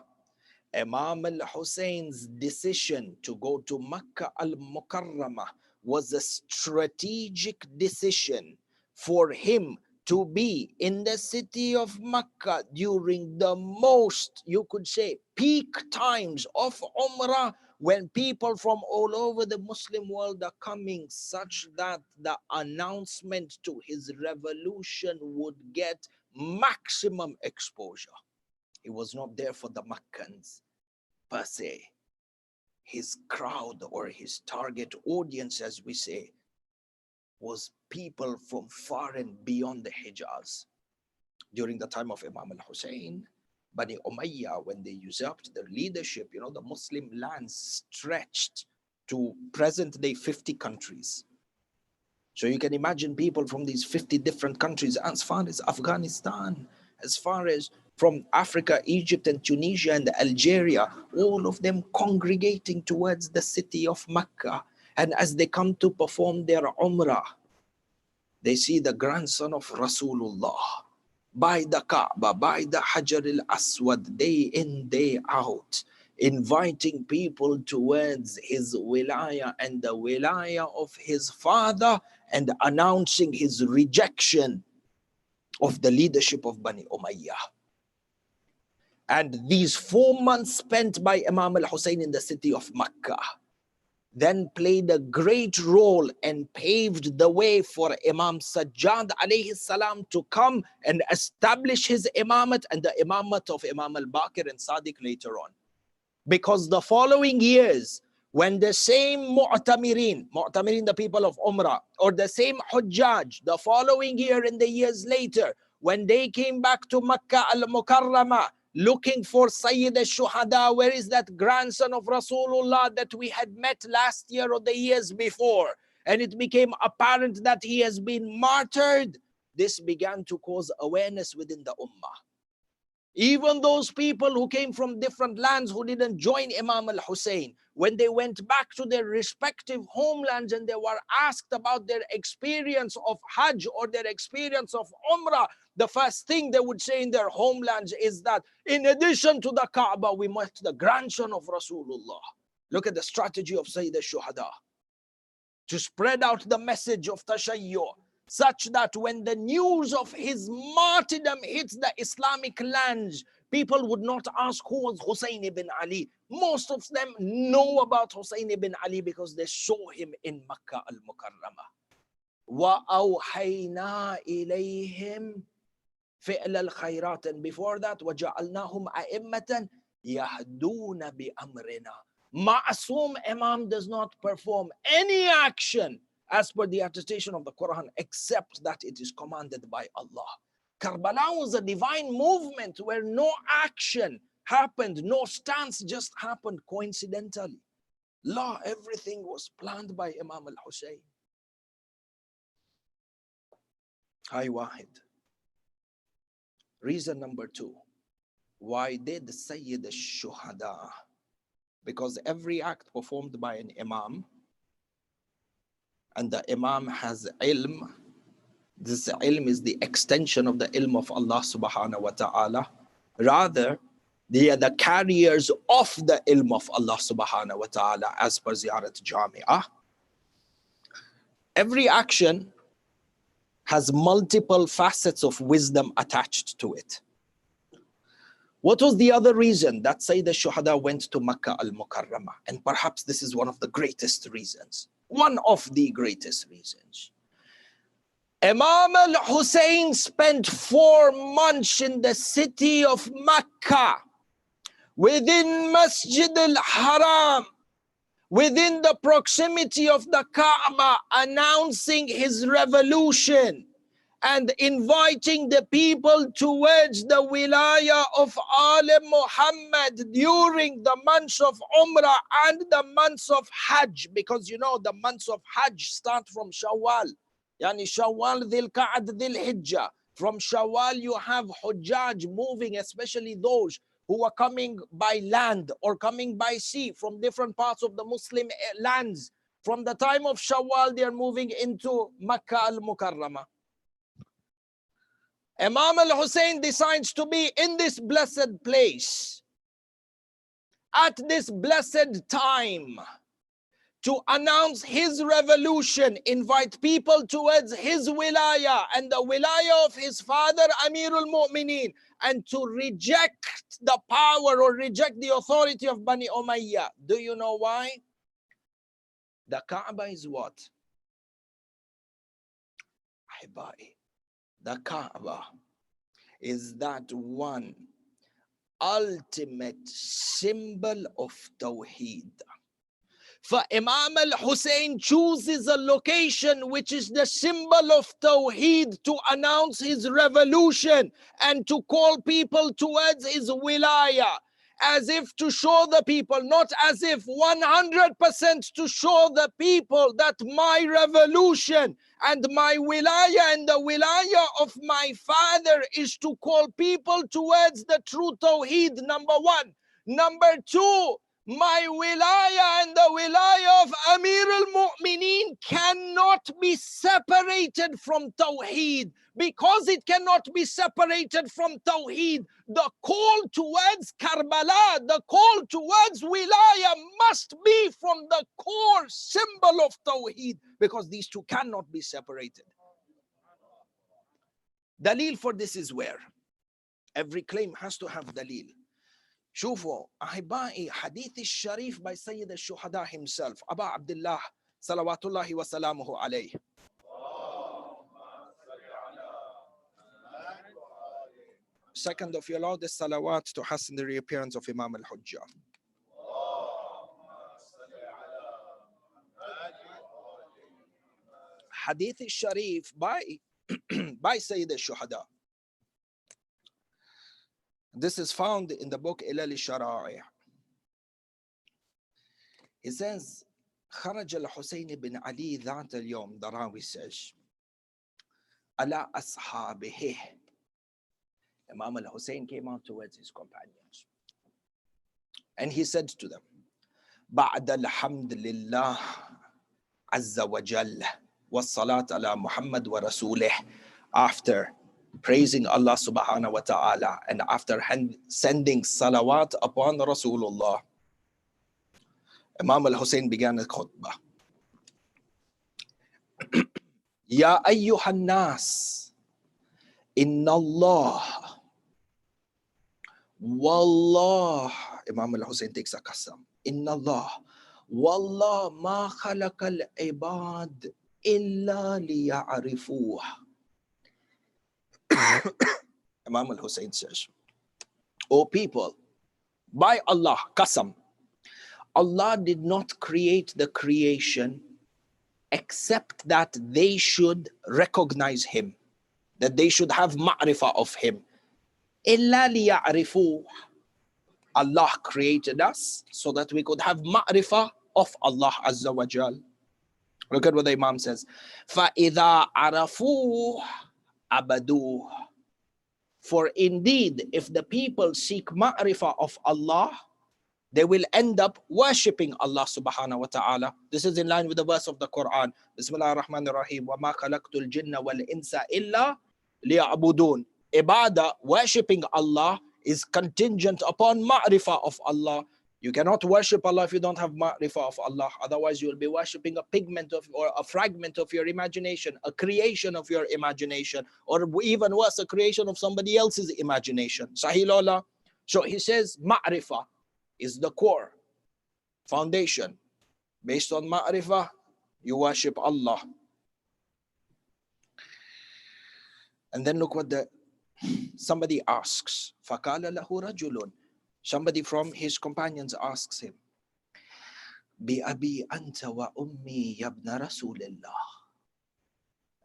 Imam al-Hussein's decision to go to Makkah al-Mukarramah was a strategic decision for him to be in the city of Makkah during the most, you could say, peak times of Umrah, when people from all over the Muslim world are coming, such that the announcement to his revolution would get maximum exposure. He was not there for the Makkans per se. His crowd or his target audience, as we say, was people from far and beyond the Hijaz. During the time of Imam al-Hussein, Bani Umayyah, when they usurped their leadership, the Muslim lands stretched to present-day 50 countries. So you can imagine people from these 50 different countries, as far as Afghanistan, as far as from Africa, Egypt and Tunisia and Algeria, all of them congregating towards the city of Makkah. And as they come to perform their Umrah, they see the grandson of Rasulullah by the Kaaba, by the Hajar al-Aswad, day in, day out, inviting people towards his wilayah and the wilayah of his father, and announcing his rejection of the leadership of Bani Umayyah. And these 4 months spent by Imam al-Hussein in the city of Mecca then played a great role and paved the way for Imam Sajjad alayhi salam to come and establish his imamate and the imamate of Imam al-Baqir and Sadiq later on. Because the following years, when the same Mu'tamirin, the people of Umrah, or the same Hujjaj, the following year and the years later, when they came back to Makkah al-Mukarramah, looking for Sayyid al-Shuhada, where is that grandson of Rasulullah that we had met last year or the years before? And it became apparent that he has been martyred. This began to cause awareness within the Ummah. Even those people who came from different lands who didn't join Imam al-Hussein, when they went back to their respective homelands and they were asked about their experience of Hajj or their experience of Umrah, the first thing they would say in their homelands is that in addition to the Kaaba, we met the grandson of Rasulullah. Look at the strategy of Sayyid al-Shuhada to spread out the message of Tashayyu, such that when the news of his martyrdom hits the Islamic lands, people would not ask who was Hussein ibn Ali. Most of them know about Hussein ibn Ali because they saw him in Makkah al-Mukarramah. وَأَوْحَيْنَا إِلَيْهِمْ فِعْلَ الْخَيْرَاتِ, and before that, وَجَعَلْنَاهُمْ أَئِمَّةً يَهْدُونَ بِأَمْرِنَا. Ma'asum Imam does not perform any action as per the attestation of the Quran, except that it is commanded by Allah. Karbala was a divine movement where no action happened, no stance just happened coincidentally. La, everything was planned by Imam al-Hussein. Hi Wahid. Reason number 2. Why did Sayyid al-Shuhada? Because every act performed by an Imam, and the Imam has ilm. This ilm is the extension of the ilm of Allah subhanahu wa ta'ala. Rather, they are the carriers of the ilm of Allah subhanahu wa ta'ala as per Ziyarat Jami'ah. Every action has multiple facets of wisdom attached to it. What was the other reason that Sayyid al-Shuhada went to Makkah al-Mukarramah? And perhaps this is one of the greatest reasons. One of the greatest reasons. Imam al-Hussein spent 4 months in the city of Makkah, within Masjid al-Haram, within the proximity of the Kaaba, announcing his revolution and inviting the people towards the wilayah of Al Muhammad during the months of Umrah and the months of Hajj. Because you know the months of Hajj start from Shawwal. Yani Shawwal, Dhil Qa'ad, Dhil Hijjah. From Shawwal you have Hujjaj moving, especially those who are coming by land or coming by sea from different parts of the Muslim lands. From the time of Shawwal they are moving into Makkah al-Mukarramah. Imam al-Hussein decides to be in this blessed place at this blessed time to announce his revolution, invite people towards his wilayah and the wilayah of his father Amirul Mu'mineen, and to reject the power or reject the authority of Bani Umayyah. Do you know why? The Kaaba is what? Ahibbai. The Kaaba is that one ultimate symbol of Tawheed. For Imam al-Hussein chooses a location which is the symbol of Tawheed to announce his revolution and to call people towards his wilayah, as if to show the people, not as if, 100% to show the people that my revolution and my wilayah and the wilayah of my father is to call people towards the true Tawheed, number 1. Number 2, my wilayah and the wilayah of Amir al-Mu'mineen cannot cannot be separated from Tawheed. Because it cannot be separated from Tawheed, the call towards Karbala, the call towards Wilayah must be from the core symbol of Tawheed, because these two cannot be separated. Dalil for this is where? Every claim has to have dalil. شوفوا أحبائي حديث الشريف by Sayyid al-Shuhada himself, Aba Abdullah salawatullahi wa salamuhu alayhi. Second of your loudest salawat to hasten the reappearance of Imam al-Hujjah. Hadith al-Sharif by Sayyid al-Shuhada. This is found in the book Ilal al-Shara'i'. It says, خرج الحسين بن علي ذات اليوم, the Rawi says, على أصحابه. Imam al-Hussein came out towards his companions. And he said to them, بعد الحمد لله عز وجل والصلاة على محمد ورسوله. After praising Allah subhanahu wa ta'ala and after sending salawat upon Rasulullah, Imam al-Hussein began a khutbah. Ya ayyuhan nas, inna Allah, wallah, Imam al-Hussein takes a qasam, inna Allah, wallah ma khalaqal ibad illa liya'rifuh. Imam al-Hussein says, O people, by Allah, qasam, Allah did not create the creation except that they should recognize Him, that they should have ma'rifah of Him. Illa liya'rifuh. Allah created us so that we could have ma'rifah of Allah Azza wa Jal. Look at what the Imam says. فَإِذَا عَرَفُوهُ عَبَدُوهُ. For indeed, if the people seek ma'rifah of Allah, they will end up worshipping Allah subhanahu wa ta'ala. This is in line with the verse of the Quran. Bismillah ar-Rahman ar-Rahim. وَمَا خَلَقْتُ الْجِنَّ وَالْإِنسَ إِلَّا لِيَعْبُدُونَ. Ibadah, worshipping Allah, is contingent upon ma'rifah of Allah. You cannot worship Allah if you don't have ma'rifah of Allah. Otherwise, you will be worshipping a pigment of, or a fragment of your imagination, a creation of your imagination, or even worse, a creation of somebody else's imagination. Sahih Lola. So he says, ma'rifah is the core foundation. Based on ma'rifah, you worship Allah. And then look what somebody asks. فَقَالَ لَهُ رَجُلٌ. Somebody from his companions asks him, بِأَبِي أَنْتَ وَأُمِّي يَبْنَ رَسُولِ اللَّهِ.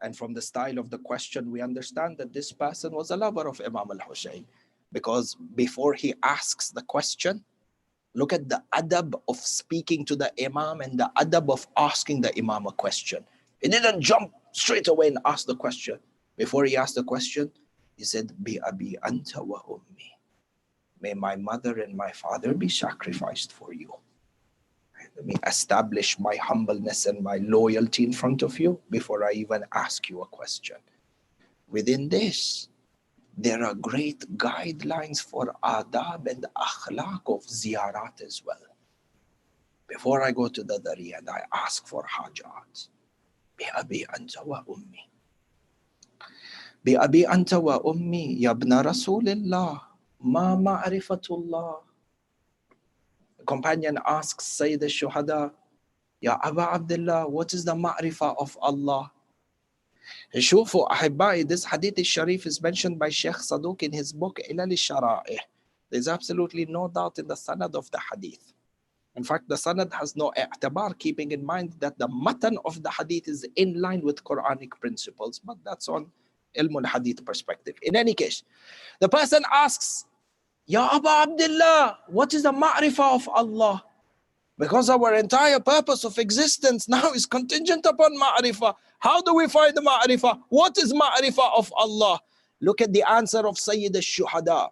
And from the style of the question, we understand that this person was a lover of Imam al-Hussein. Because before he asks the question, look at the adab of speaking to the Imam and the adab of asking the Imam a question. He didn't jump straight away and ask the question. Before he asked the question, he said, بِأَبِي أَنْتَ وَأُمِّي. May my mother and my father be sacrificed for you. Let me establish my humbleness and my loyalty in front of you before I even ask you a question. Within this, there are great guidelines for adab and akhlaq of ziyarat as well. Before I go to the dari and I ask for hajat, بِأَبِي أَنْتَ وَأُمِّي. بِأَبِي أَنْتَ وَأُمِّي يَبْنَ رَسُولِ اللَّهِ مَا مَعْرِفَةُ اللَّهِ. The companion asks Sayyid al-Shuhada, Ya Aba Abdullah, what is the ma'rifah of Allah? شوفوا أحبائي, this hadith al-Sharif is mentioned by Sheikh Saduq in his book Ilal al-Shara'i'. There's absolutely no doubt in the sanad of the hadith. In fact, the sanad has no i'tibar, keeping in mind that the matan of the hadith is in line with Quranic principles, but that's on ilm al-hadith perspective. In any case, the person asks, Ya Aba Abdullah, what is the ma'rifah of Allah? Because our entire purpose of existence now is contingent upon ma'rifah. How do we find the ma'rifah? What is ma'rifah of Allah? Look at the answer of Sayyid al-Shuhada.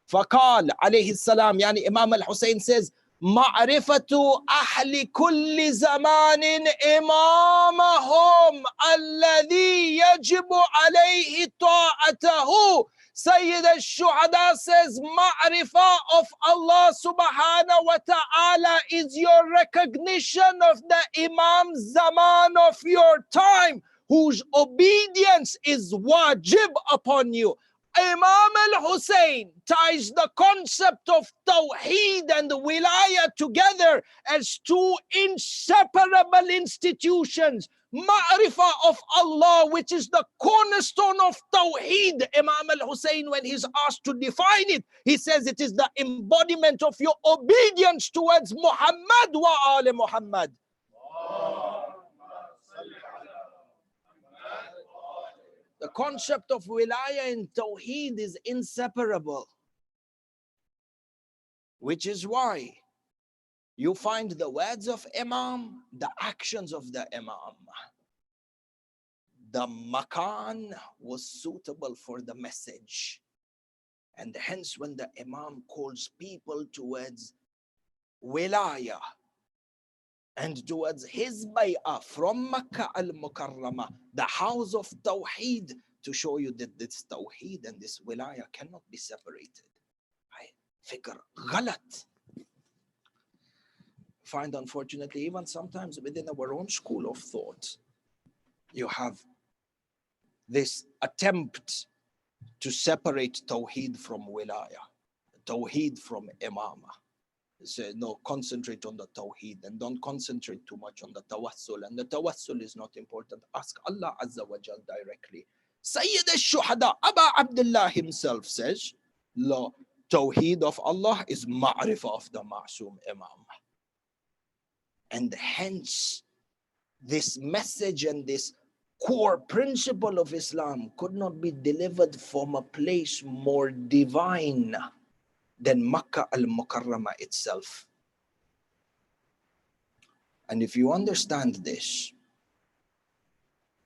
فقال عليه السلام, yani Imam al-Hussein says, معرفة أهل كل زمان إمامهم الذي يجب عليه طاعته. Sayyid al-Shuhada says, Ma'rifah of Allah subhanahu wa ta'ala is your recognition of the Imam Zaman of your time, whose obedience is wajib upon you. Imam al-Hussein ties the concept of Tawheed and Wilayah together as two inseparable institutions. Ma'rifah of Allah, which is the cornerstone of Tawheed. Imam al-Hussein, when he's asked to define it, he says it is the embodiment of your obedience towards Muhammad wa ali Muhammad. The concept of wilayah and tawheed is inseparable, which is why you find the words of Imam, the actions of the Imam. The makan was suitable for the message. And hence when the Imam calls people towards wilayah and towards his bay'ah from Makkah al-Mukarramah, the house of Tawheed, to show you that this Tawheed and this wilayah cannot be separated. Fikr, ghalat. Find, unfortunately, even sometimes within our own school of thought, you have this attempt to separate Tawheed from wilayah, Tawheed from imamah. Say, no, concentrate on the Tawheed and don't concentrate too much on the Tawassul. And the Tawassul is not important. Ask Allah Azza wa Jal directly. Sayyid al-Shuhada, Aba Abdullah himself says, La Tawheed of Allah is Ma'rifah of the Ma'soom Imam. And hence, this message and this core principle of Islam could not be delivered from a place more divine than Makkah al-Mukarramah itself. And if you understand this,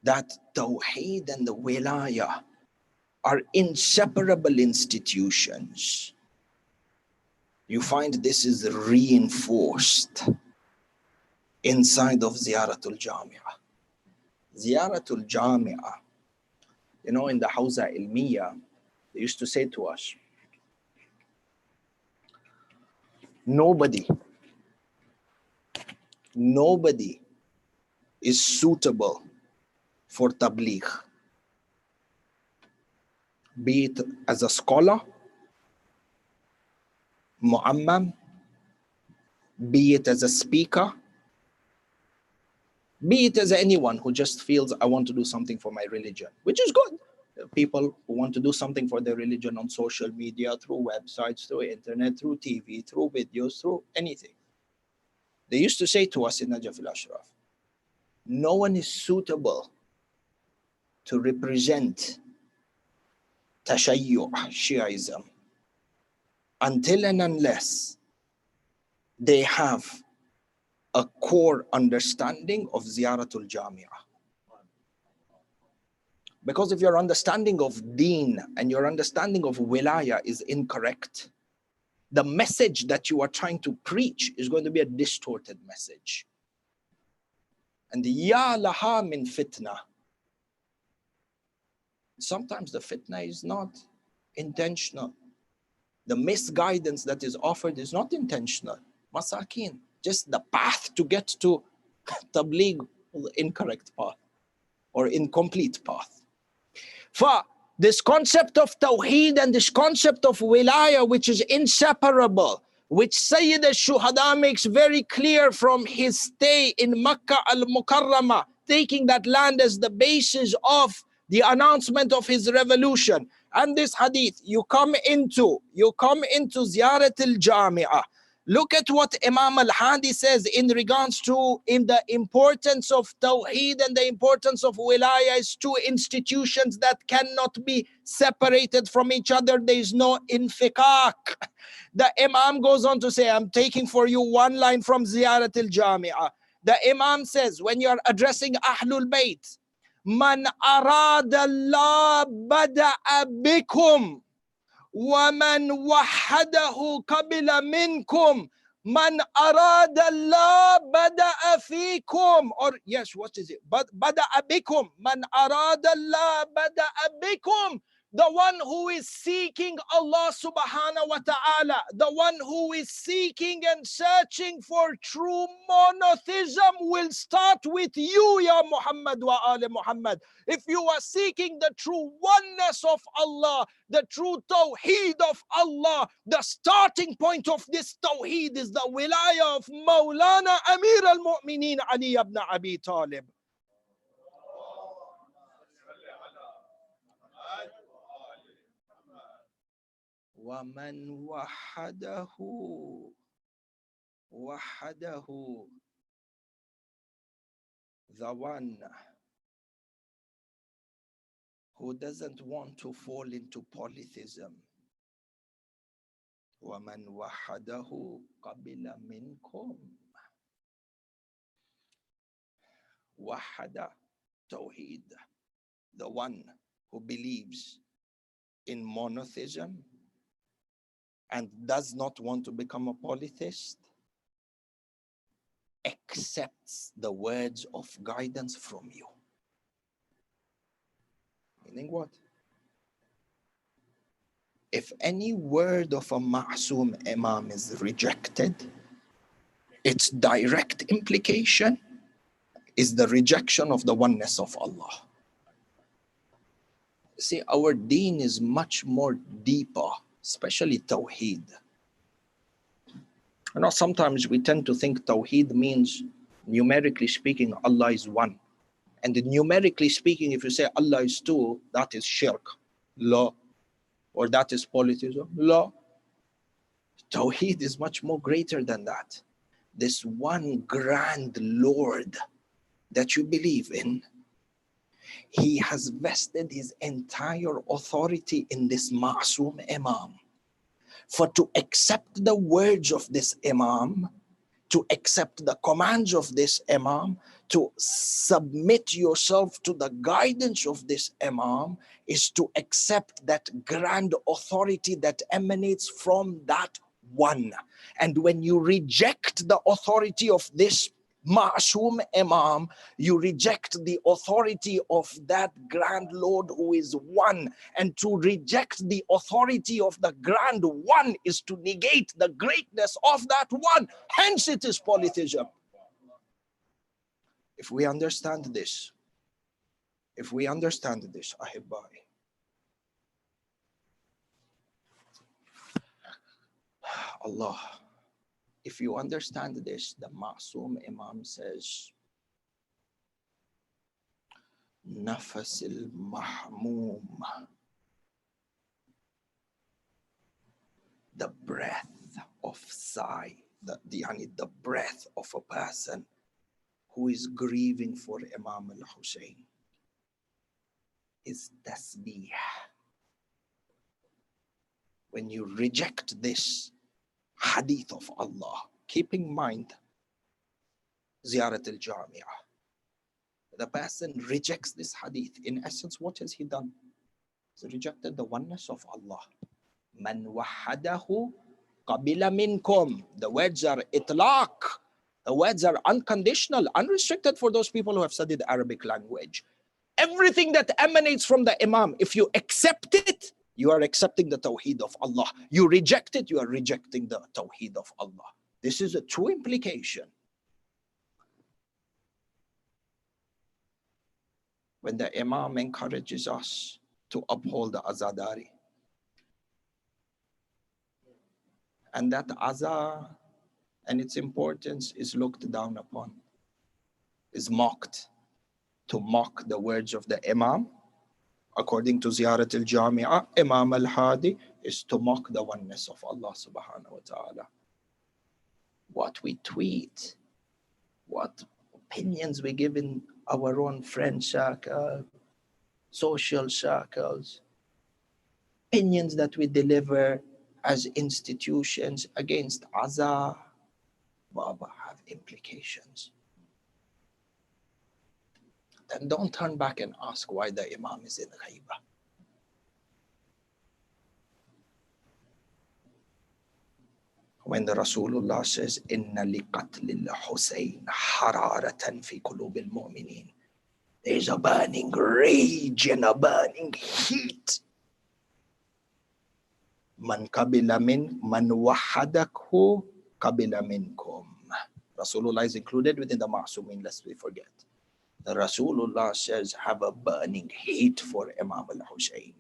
that Tawheed and the Wilayah are inseparable institutions, you find this is reinforced inside of Ziyaratul Jami'ah. Ziyaratul Jami'ah, you know, in the Hawza Ilmiya, they used to say to us, nobody is suitable for tabligh, be it as a scholar, mu'ammam, be it as a speaker, be it as anyone who just feels, I want to do something for my religion, which is good. People who want to do something for their religion on social media, through websites, through internet, through TV, through videos, through anything. They used to say to us in Najaf al-Ashraf, no one is suitable to represent Tashayyu', Shi'ism, until and unless they have a core understanding of Ziyaratul Jami'ah. Because if your understanding of deen and your understanding of wilayah is incorrect, the message that you are trying to preach is going to be a distorted message. And ya laha min fitna. Sometimes the fitna is not intentional. The misguidance that is offered is not intentional. Masakin, just the path to get to tabligh, incorrect path or incomplete path. For this concept of Tawheed and this concept of Wilayah, which is inseparable, which Sayyid al-Shuhada makes very clear from his stay in Makkah al-Mukarramah, taking that land as the basis of the announcement of his revolution. And this hadith, you come into Ziyarat al-Jami'ah. Look at what Imam al-Hadi says in regards to the importance of Tawheed and the importance of Wilayah as two institutions that cannot be separated from each other. There is no infikak. The Imam goes on to say, I'm taking for you one line from Ziyarat al-Jami'ah. The Imam says, when you are addressing Ahlul Bayt, Man arada Allah bada'a bikum وَمَنْ وَحَدَهُ قَبِلَ مِنْكُمْ Man arada Allah bada'a fikum. Or yes, what is it? Bada'a bikum. Man arada Allah bada'a bikum. The one who is seeking Allah subhanahu wa ta'ala, the one who is seeking and searching for true monotheism will start with you, Ya Muhammad wa Ali Muhammad. If you are seeking the true oneness of Allah, the true Tawheed of Allah, the starting point of this Tawheed is the Wilayah of Mawlana Amir al-Mu'mineen Ali ibn Abi Talib. وَمَنْ وَحَدَهُ, the one who doesn't want to fall into polytheism. وَمَنْ وَحَدَهُ قَبِلَ مِنْكُمْ. Wahada, Tawheed, the one who believes in monotheism and does not want to become a polytheist, accepts the words of guidance from you. Meaning what? If any word of a Ma'soom Imam is rejected, its direct implication is the rejection of the oneness of Allah. See, our deen is much more deeper, especially Tawheed. You know, sometimes we tend to think Tawheed means, numerically speaking, Allah is one. And numerically speaking, if you say Allah is two, that is shirk, law, or that is polytheism, law. Tawheed is much more greater than that. This one grand Lord that you believe in, He has vested His entire authority in this Ma'soom Imam. For to accept the words of this Imam, to accept the commands of this Imam, to submit yourself to the guidance of this Imam, is to accept that grand authority that emanates from that one. And when you reject the authority of this Ma'soom Imam, you reject the authority of that grand Lord who is one. And to reject the authority of the grand one is to negate the greatness of that one. Hence it is polytheism. If we understand this, Ahibai, Allah, if you understand this, the Ma'soom Imam says, Nafasil Mahmoom, the breath of sigh, the breath of a person who is grieving for Imam al-Hussein is tasbih. When you reject this hadith of Allah, keep in mind Ziyarat al-Jami'ah, the person rejects this hadith. In essence, what has he done? He's rejected the oneness of Allah. Man wahadahu qabila minkum. The words are itlaq. The words are unconditional, unrestricted for those people who have studied the Arabic language. Everything that emanates from the Imam, if you accept it, you are accepting the Tawheed of Allah. You reject it, you are rejecting the Tawheed of Allah. This is a true implication. When the Imam encourages us to uphold the Azadari, and that Azar and its importance is looked down upon, is mocked. To mock the words of the Imam, according to Ziyarat al-Jami'ah, Imam al-Hadi, is to mock the oneness of Allah subhanahu wa ta'ala. What we tweet, what opinions we give in our own friend circle, social circles, opinions that we deliver as institutions against Azar, Baba, have implications. Then don't turn back and ask why the Imam is in Ghaibah. when the Rasulullah says, Inna liqatlil Husayn hararatan fi qulubil mu'minin. There's a burning rage and a burning heat. Man qabila min, man wahadakhu qabila minkum. Rasulullah is included within the Ma'sumin, lest we forget. The Rasulullah says, have a burning hate for Imam al-Husayn.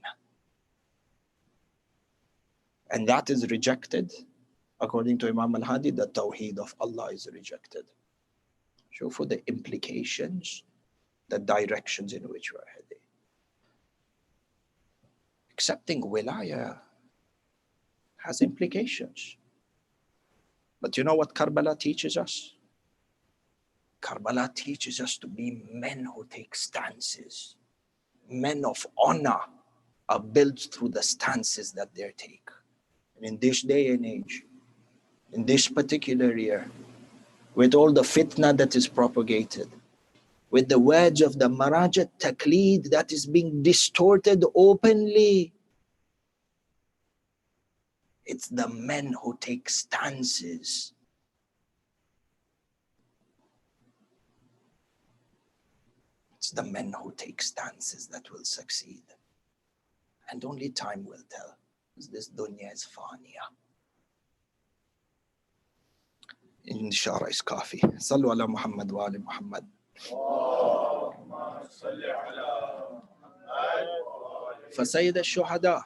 And that is rejected. According to Imam al-Hadi, the Tawheed of Allah is rejected. So for the implications, the directions in which we are heading. Accepting Wilayah has implications. But you know what Karbala teaches us? Karbala teaches us to be men who take stances. Men of honor are built through the stances that they take. And in this day and age, in this particular year, with all the fitna that is propagated, with the words of the Marajat Taqleed that is being distorted openly, it's the men who take stances. It's the men who take stances that will succeed. And only time will tell, because this dunya is faniya. Insha'Allah is kafi. Sallu ala Muhammad wa ali Muhammad. فسيد الشهداء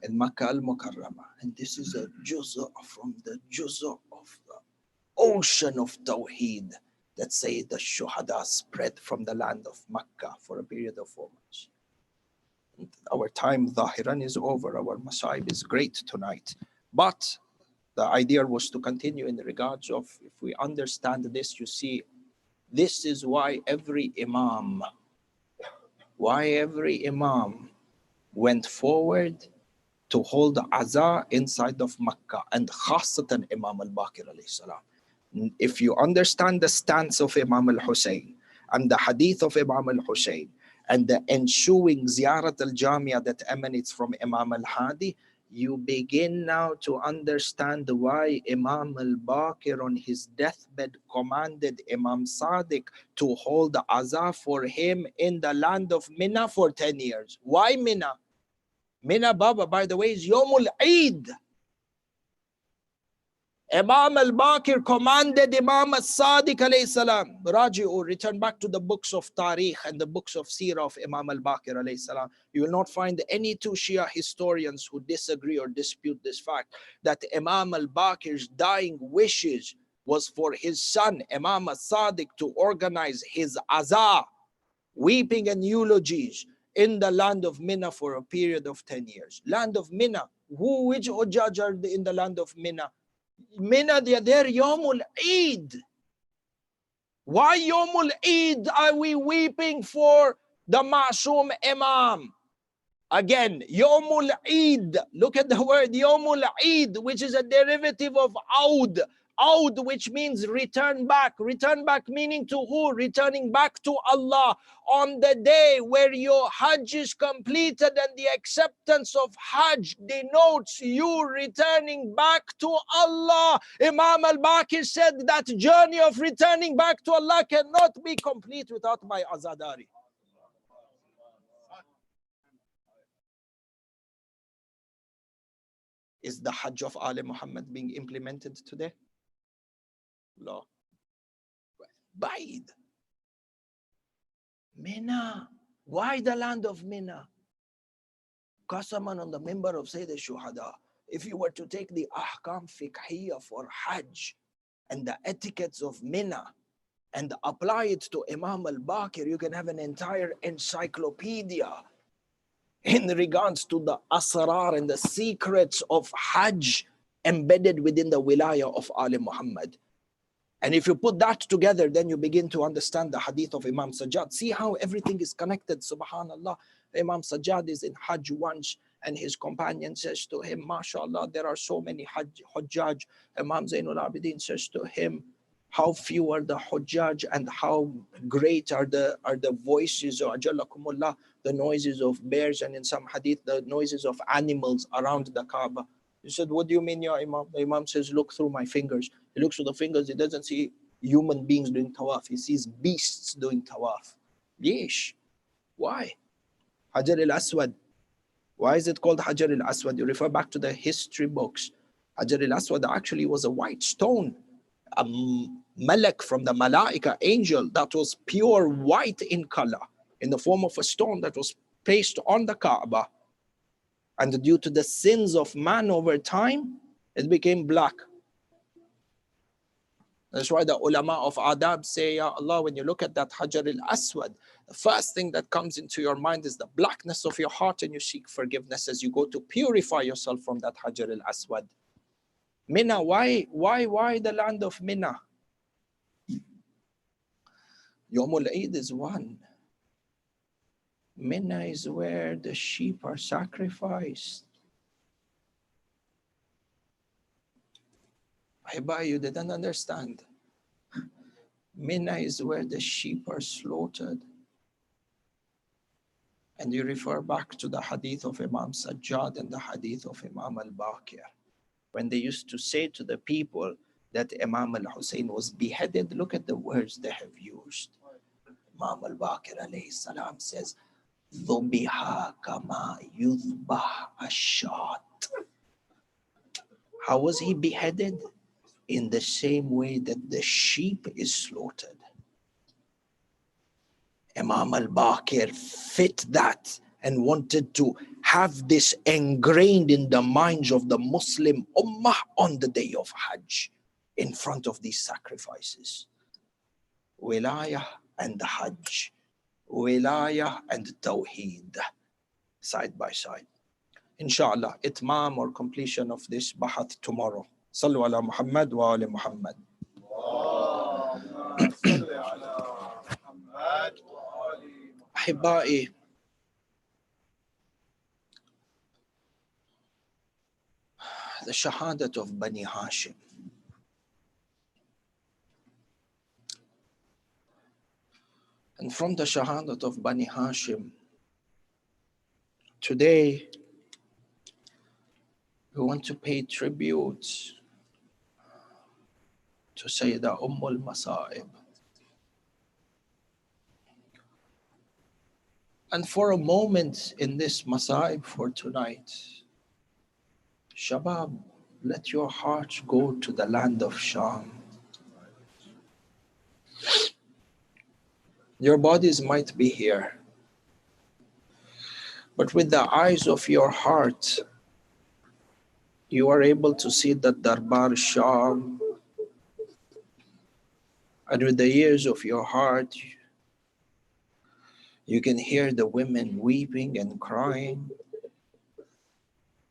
in Makkah al-Mukarramah, and this is a juz'a from the juz'a of the ocean of Tawheed that Sayyid al-Shuhada spread from the land of Makkah for a period of 4 months. And our time, Zahiran, is over. Our Masaib is great tonight. But the idea was to continue in regards of, if we understand this, you see, this is why every Imam went forward to hold the Azah inside of Makkah, and khasatan Imam al-Baqir alayhi salam. If you understand the stance of Imam al-Husayn and the hadith of Imam al-Husayn and the ensuing ziyarat al-Jamia that emanates from Imam al-Hadi, you begin now to understand why Imam al-Baqir on his deathbed commanded Imam Sadiq to hold the Azah for him in the land of Mina for 10 years. Why Mina? Mina, Baba, by the way, is Yawmul Eid. Imam al-Baqir commanded Imam al-Sadiq alayhi salam, Raji'u, return back to the books of Tariq and the books of Seerah of Imam al-Baqir alayhi salam. You will not find any two Shia historians who disagree or dispute this fact, that Imam al-Baqir's dying wishes was for his son, Imam al-Sadiq, to organize his azah, weeping and eulogies, in the land of Mina for a period of 10 years. Land of Mina. Which Hujjaj are in the land of Mina? Mina, they are there, Yawmul Eid. Why Yawmul Eid are we weeping for the Ma'soom Imam? Again, Yawmul Eid. Look at the word Yawmul Eid, which is a derivative of Aud. Aud, which means return back. Return back meaning to who? Returning back to Allah. On the day where your Hajj is completed and the acceptance of Hajj denotes you returning back to Allah. Imam al-Baqir said that journey of returning back to Allah cannot be complete without my Azadari. Is the Hajj of Ali Muhammad being implemented today? No. Ba'id. Mina. Why the land of Mina? Qasaman on the member of Sayyid al-Shuhada. If you were to take the ahkam fiqhiyya for Hajj and the etiquettes of Mina and apply it to Imam al-Baqir, you can have an entire encyclopedia in regards to the asrar and the secrets of Hajj embedded within the wilayah of Ali Muhammad. And if you put that together, then you begin to understand the hadith of Imam Sajjad. See how everything is connected, subhanallah. Imam Sajjad is in Hajj once, and his companion says to him, MashaAllah, there are so many Hujjaj. Imam Zainul Abidin says to him, how few are the Hujjaj and how great are the voices, or Ajallakumullah, the noises of bears, and in some hadith, the noises of animals around the Kaaba. He said, what do you mean, Ya Imam? The Imam says, look through my fingers. He looks through the fingers, he doesn't see human beings doing tawaf. He sees beasts doing tawaf. Yeesh. Why? Hajar al-Aswad. Why is it called Hajar al-Aswad? You refer back to the history books. Hajar al-Aswad actually was a white stone. A malak from the malaika, angel, that was pure white in color, in the form of a stone that was placed on the Kaaba. And due to the sins of man over time, it became black. That's why the ulama of adab say, Ya Allah, when you look at that Hajar al-Aswad, the first thing that comes into your mind is the blackness of your heart, and you seek forgiveness as you go to purify yourself from that Hajar al-Aswad. Mina, why the land of Mina? Yawmul Eid is one. Mina is where the sheep are sacrificed. Hiba, you didn't understand. Mina is where the sheep are slaughtered. And you refer back to the hadith of Imam Sajjad and the hadith of Imam al-Baqir, when they used to say to the people that Imam al-Hussein was beheaded. Look at the words they have used. Imam al-Baqir alayhi salam says, ذُبِحَ كَمَا يُذْبَحْ الشَّاةُ. How was he beheaded? In the same way that the sheep is slaughtered. Imam al-Baqir fit that and wanted to have this ingrained in the minds of the Muslim Ummah on the day of Hajj, in front of these sacrifices. Wilayah and Hajj, Wilayah and Tawheed, side by side. Inshallah, itmam or completion of this bahath tomorrow. Sallu ala Muhammad wa ali Muhammad. Ahibba'i, the shahadat of Bani Hashim. And from the shahadat of Bani Hashim, today we want to pay tribute to Sayyidah al-Masa'ib. And for a moment in this Masa'ib for tonight, Shabab, let your hearts go to the land of Sham. Your bodies might be here, but with the eyes of your heart, you are able to see the Darbar Sham, and with the ears of your heart, you can hear the women weeping and crying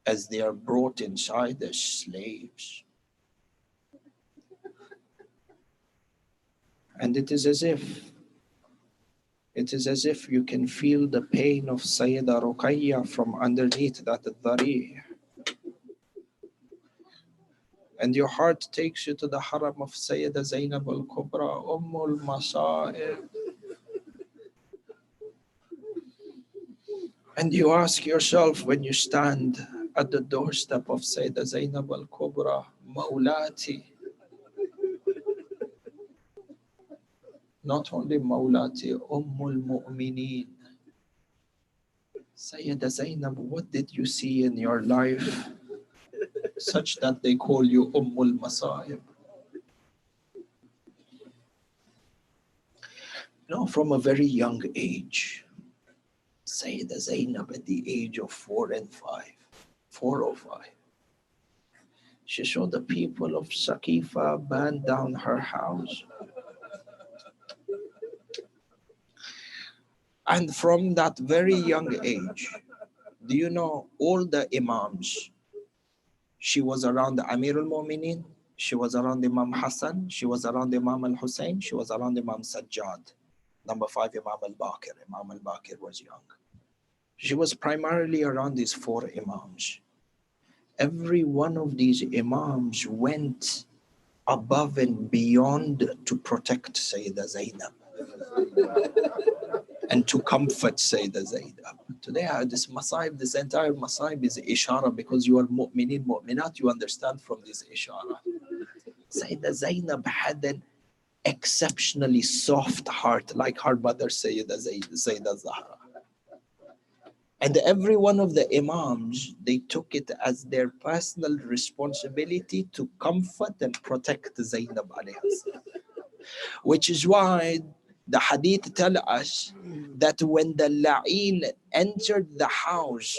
as they are brought inside as slaves. And it is as if you can feel the pain of Sayyidah Ruqayya from underneath that dhari. And your heart takes you to the haram of Sayyidah Zainab al-Kubra, Ummul Masa'ib. And you ask yourself when you stand at the doorstep of Sayyidah Zainab al-Kubra, Mawlati. Not only Mawlati, Ummul Mu'mineen. Sayyidah Zainab, what did you see in your life such that they call you Ummul Masa'ib? From a very young age, Sayyidah Zainab at the age of 4 or 5, she saw the people of Saqifa burn down her house. And from that very young age, do you know all the Imams? She was around Amir al-Mu'mineen, she was around Imam Hassan, she was around Imam al-Hussein, she was around Imam Sajjad. Number 5, Imam al-Baqir. Imam al-Baqir was young. She was primarily around these 4 Imams. Every one of these Imams went above and beyond to protect Sayyidah Zainab and to comfort Sayyidah Zainab. Today, this Masaib, this entire Masaib is Ishara because you are mu'minin, mu'minat, you understand from this Ishara. Sayyidah Zainab had an exceptionally soft heart, like her mother Sayyidah Zahra. And every one of the Imams, they took it as their personal responsibility to comfort and protect Zainab alayhi salam. Which is why the hadith tell us that when the La'in entered the house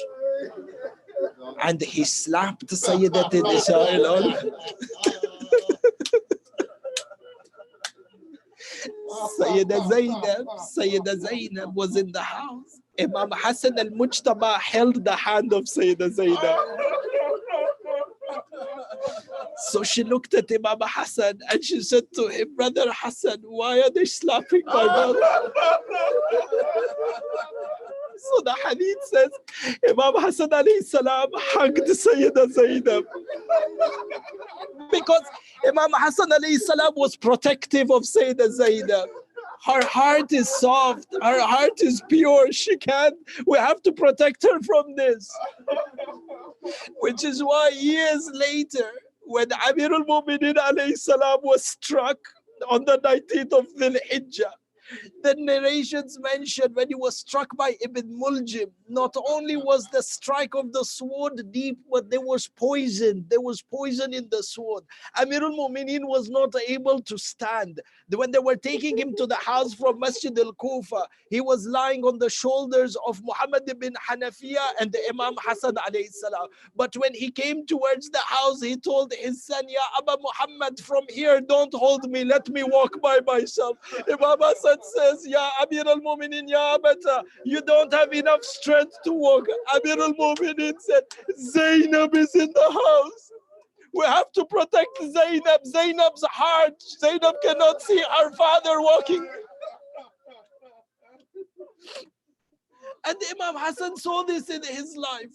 and he slapped Sayyidat Nisa'il, Sayyidah Zainab was in the house. Imam Hassan al-Mujtaba held the hand of Sayyidah Zainab. So she looked at Imam Hassan and she said to him, Brother Hassan, why are they slapping my brother? So the hadith says, Imam Hassan alayhi salam hugged Sayyidah Zainab. Because Imam Hassan alayhi salam was protective of Sayyidah Zainab. Her heart is soft, her heart is pure. We have to protect her from this. Which is why years later, when Amir al-Mu'minin alayhi salam was struck on the 19th of Dhul Hijjah, the narrations mention when he was struck by Ibn Muljim, not only was the strike of the sword deep, but there was poison. There was poison in the sword. Amir al-Mu'minin was not able to stand. When they were taking him to the house from Masjid al-Kufa, he was lying on the shoulders of Muhammad ibn Hanafiya and the Imam Hassan alayhi salam. But when he came towards the house, he told his son, Ya Abba Muhammad, from here, don't hold me, let me walk by myself. Imam Hassan says, Ya Amir al-Mu'minin, Ya Abata, you don't have enough strength to walk. Amir al-Mu'minin said, Zainab is in the house. We have to protect Zainab. Zainab's heart. Zainab cannot see her father walking. And Imam Hassan saw this in his life.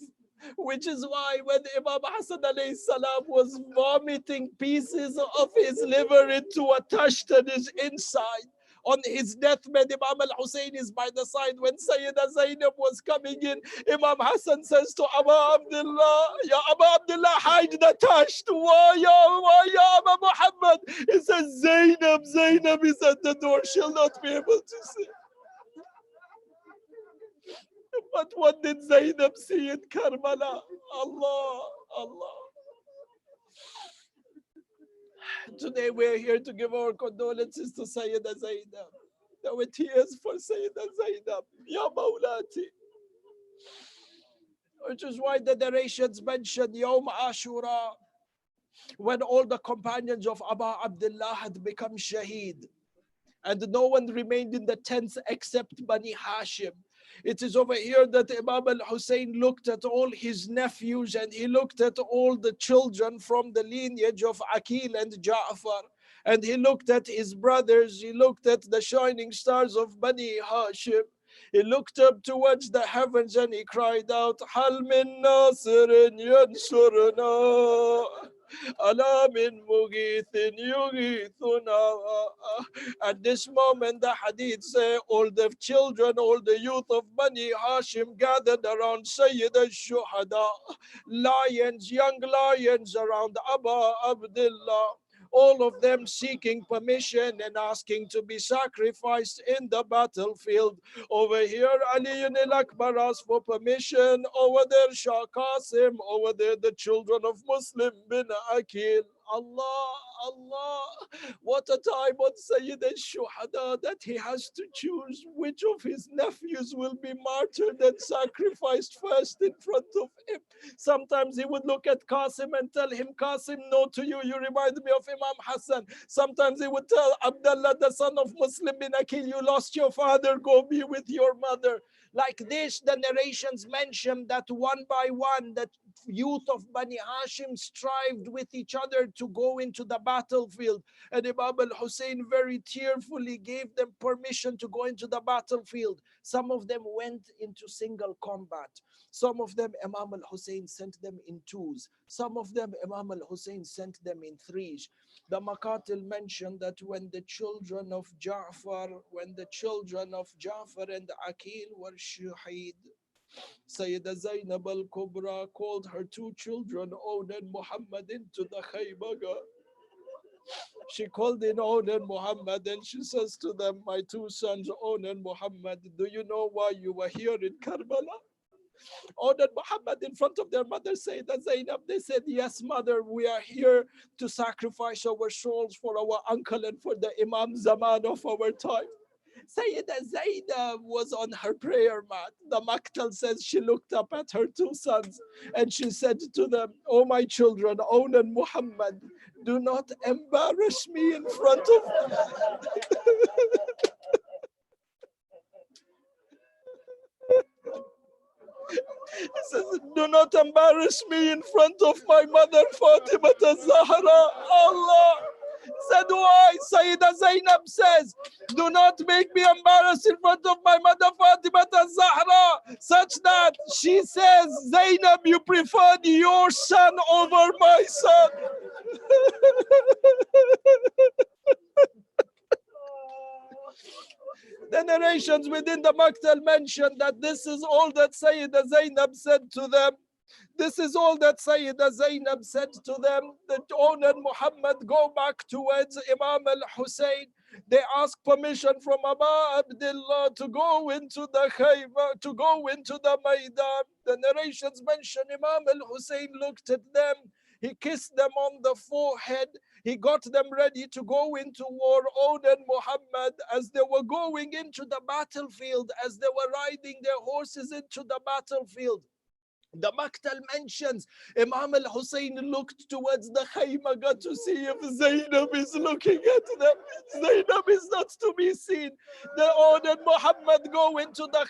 Which is why when Imam Hassan alayhi salam was vomiting pieces of his liver into a tasht on his inside, on his deathbed, Imam al-Hussein is by the side. When Sayyidah Zainab was coming in, Imam Hassan says to Abu Abdullah, Ya Abu Abdullah, hide the tasht. Why ya Abu Muhammad? He says, Zainab is at the door. She'll not be able to see. But what did Zainab see in Karbala? Allah. Today we're here to give our condolences to Sayyidah Zainab. There were tears for Sayyidah Zainab. Ya Mawlati. Which is why the narrations mention Yawm Ashura, when all the companions of Abu Abdullah had become shaheed. And no one remained in the tents except Bani Hashim. It is over here that Imam al-Hussein looked at all his nephews and he looked at all the children from the lineage of Aqil and Ja'far. And he looked at his brothers, he looked at the shining stars of Bani Hashim. He looked up towards the heavens and he cried out, Hal min nasirin yansurna. Ala min mughithin yughithuna. At this moment, the hadith say, all the children, all the youth of Bani Hashim gathered around Sayyid al-Shuhada. Lions, young lions around Abu Abdullah. All of them seeking permission and asking to be sacrificed in the battlefield. Over here, Ali al-Akbar asked for permission. Over there, Shah Qasim. Over there, the children of Muslim bin Aqil. Allah. What a time on Sayyid al-Shuhada that he has to choose which of his nephews will be martyred and sacrificed first in front of him. Sometimes he would look at Qasim and tell him, Qasim, no to you, you remind me of Imam Hassan. Sometimes he would tell Abdullah, the son of Muslim bin Aqil, you lost your father, go be with your mother. Like this, the narrations mention that one by one, the youth of Bani Hashim strived with each other to go into the battlefield. And Imam al-Hussein very tearfully gave them permission to go into the battlefield. Some of them went into single combat. Some of them, Imam al-Hussein sent them in twos. Some of them, Imam al-Hussein sent them in threes. The Maqatil mentioned that when the children of Ja'far and Aqil were shaheed, Sayyida Zainab al-Kubra called her two children, Own and Muhammad, into the khaybaga. She called in Own and Muhammad and she says to them, my two sons, Own and Muhammad, do you know why you were here in Karbala? Own and Muhammad in front of their mother Sayyida Zainab, they said, yes, mother, we are here to sacrifice our souls for our uncle and for the Imam Zaman of our time. Sayyida Zainab was on her prayer mat. The Maktal says she looked up at her two sons and she said to them, oh my children, Own and Muhammad, do not embarrass me in front of He says, do not embarrass me in front of my mother Fatima Zahra. Allah said, why? Sayyida Zainab says, do not make me embarrassed in front of my mother Fatima Zahra, such that she says, Zainab, you preferred your son over my son. The narrations within the Maktal mention that this is all that Sayyida Zainab said to them. This is all that Sayyida Zainab said to them. The owner Muhammad go back towards Imam al-Hussein. They ask permission from Abu Abdullah to go into the khayba, to go into the Maidan. The narrations mention Imam al-Hussein looked at them. He kissed them on the forehead. He got them ready to go into war. Own and Muhammad, as they were going into the battlefield, as they were riding their horses into the battlefield, the Maktal mentions Imam al-Hussein looked towards the khaymaga to see if Zainab is looking at them. Zainab is not to be seen. The Own and Muhammad go into the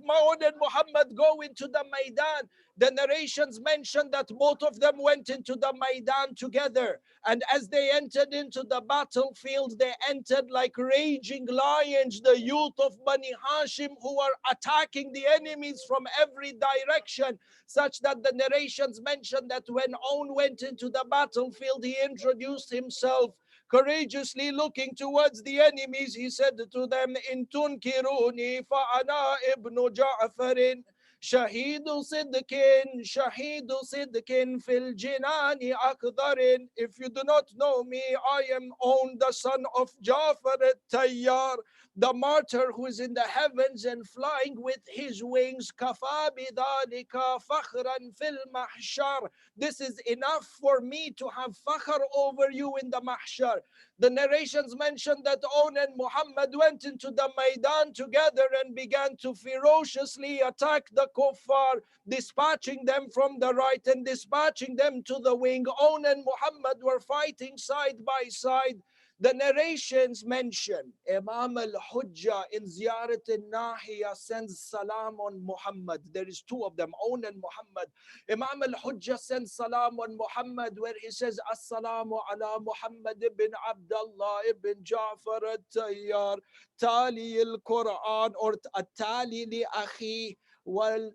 Own and Muhammad go into the Maidan. The narrations mention that both of them went into the Maidan together. And as they entered into the battlefield, they entered like raging lions, the youth of Bani Hashim, who are attacking the enemies from every direction, such that the narrations mention that when Own went into the battlefield, he introduced himself. Courageously looking towards the enemies, he said to them, In tunkiruni fa'ana ibnu Ja'farin. Shahidu Siddiqin, Shahidu Siddiqin fil Jinani Akdarin. If you do not know me, I am Own, the son of Jafar al-Tayyar, the martyr who is in the heavens and flying with his wings. Kafa bidalika fakhran fil mahshar. This is enough for me to have fakhr over you in the mahshar. The narrations mention that Own and Muhammad went into the Maidan together and began to ferociously attack the kuffar, dispatching them from the right and dispatching them to the wing. Own and Muhammad were fighting side by side. The narrations mention Imam al-Hujjah in Ziyarat al-Nahiya sends salam on Muhammad. There is two of them, Own and Muhammad. Imam al-Hujjah sends salam on Muhammad where he says, Assalamu ala Muhammad ibn Abdullah ibn Ja'far al-Tayyar, Tali al-Quran, or Tali li akhi. Well,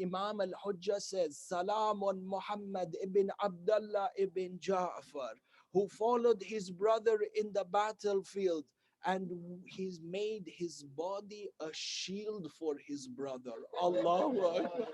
Imam al-Hujjah says, Salam on Muhammad ibn Abdullah ibn Ja'far, who followed his brother in the battlefield, and he's made his body a shield for his brother. Allahu Akbar.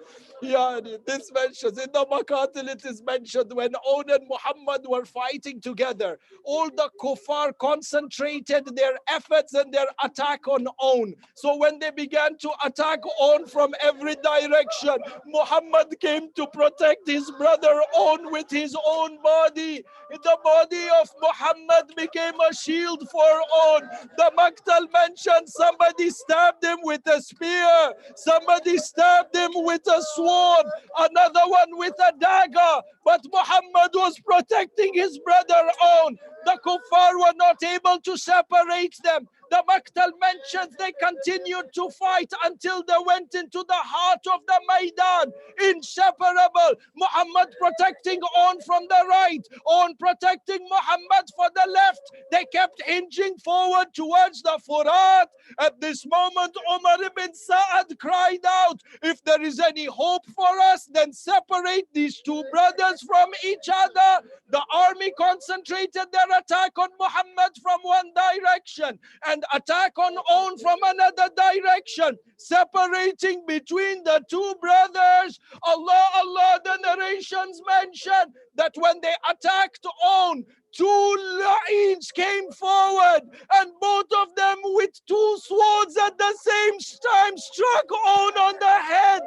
Yani, this mentions, in the Maqatil it is mentioned, when Own and Muhammad were fighting together, all the kuffar concentrated their efforts and their attack on Own. So when they began to attack Own from every direction, Muhammad came to protect his brother Own with his own body. The body of Muhammad became a shield for Own. The Maktal mentioned somebody stabbed him with a spear, somebody stabbed him with a sword, another one with a dagger, but Muhammad was protecting his brother Own. The kuffar were not able to separate them. The Maktal mentions they continued to fight until they went into the heart of the Maidan, inseparable. Muhammad protecting Own from the right, Own protecting Muhammad for the left. They kept hinging forward towards the Furat. At this moment, Umar ibn Sa'ad cried out, if there is any hope for us, then separate these two brothers from each other. The army concentrated their attack on Muhammad from one direction, and and attack on On from another direction, separating between the two brothers. Allah, the narrations mention that when they attacked On, two la'ins came forward, and both of them with two swords at the same time struck On the head.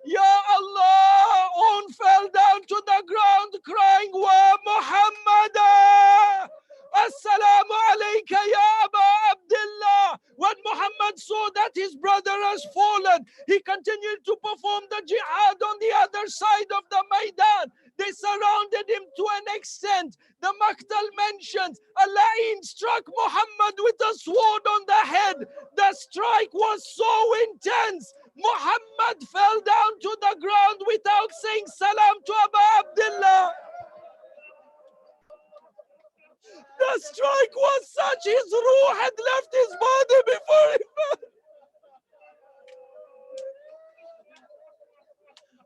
Ya Allah, On fell down to the ground crying, Wa Muhammad! Assalamu alayka ya Aba Abdullah. When Muhammad saw that his brother has fallen, he continued to perform the jihad on the other side of the Maidan. They surrounded him to an extent. The Maktal mentions Allah struck Muhammad with a sword on the head. The strike was so intense. Muhammad fell down to the ground without saying salam to Abu Abdullah. The strike was such, his ruh had left his body before he fell.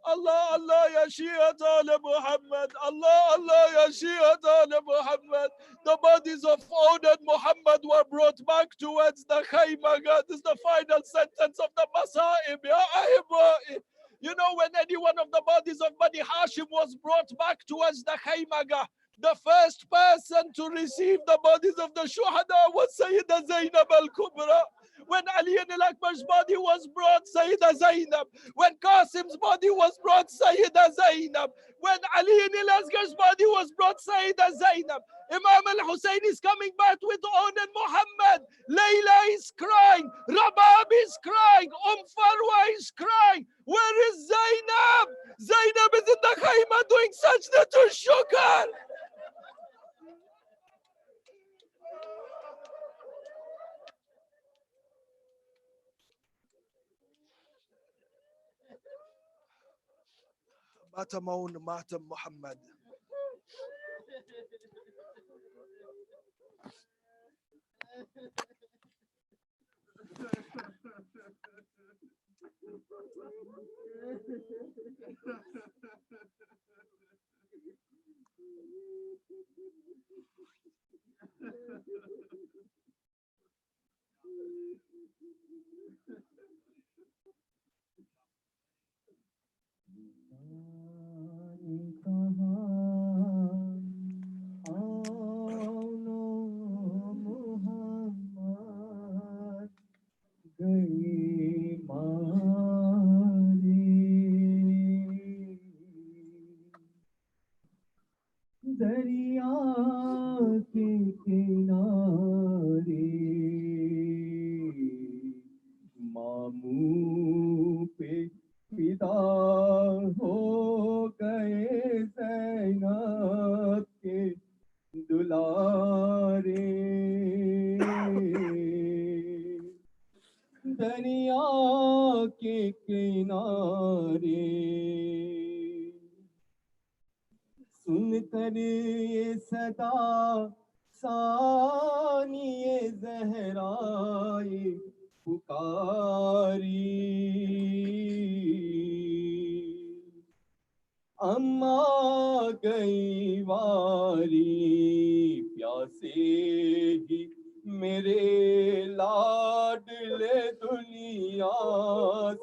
Allah, ya Shi'at ala Muhammad. Allah, ya Shi'at ala Muhammad. The bodies of On and Muhammad were brought back towards the Khaymaga. This is the final sentence of the Masa'ib. Ya Ahibba'i. You know, when any one of the bodies of Bani Hashim was brought back towards the Khaymaga, the first person to receive the bodies of the Shuhada was Sayyida Zainab al-Kubra. When Ali al-Akbar's body was brought, Sayyida Zainab. When Qasim's body was brought, Sayyida Zainab. When Ali al-Asgar's body was brought, Sayyida Zainab. Imam al-Hussein is coming back with On and Muhammad. Layla is crying. Rabab is crying. Farwa is crying. Where is Zainab? Zainab is in the khayma doing sajdatul shukr. Mata Maun, Mata Muhammad. दरिया के किनारे मामू पे फिदा हो गए ज़ैनब के दुलारे दरिया के किनारे सुनकर ये सदा सानिए ज़हराए पुकारी अम्मा गई वारी प्यासे ही मेरे लाडले दुनिया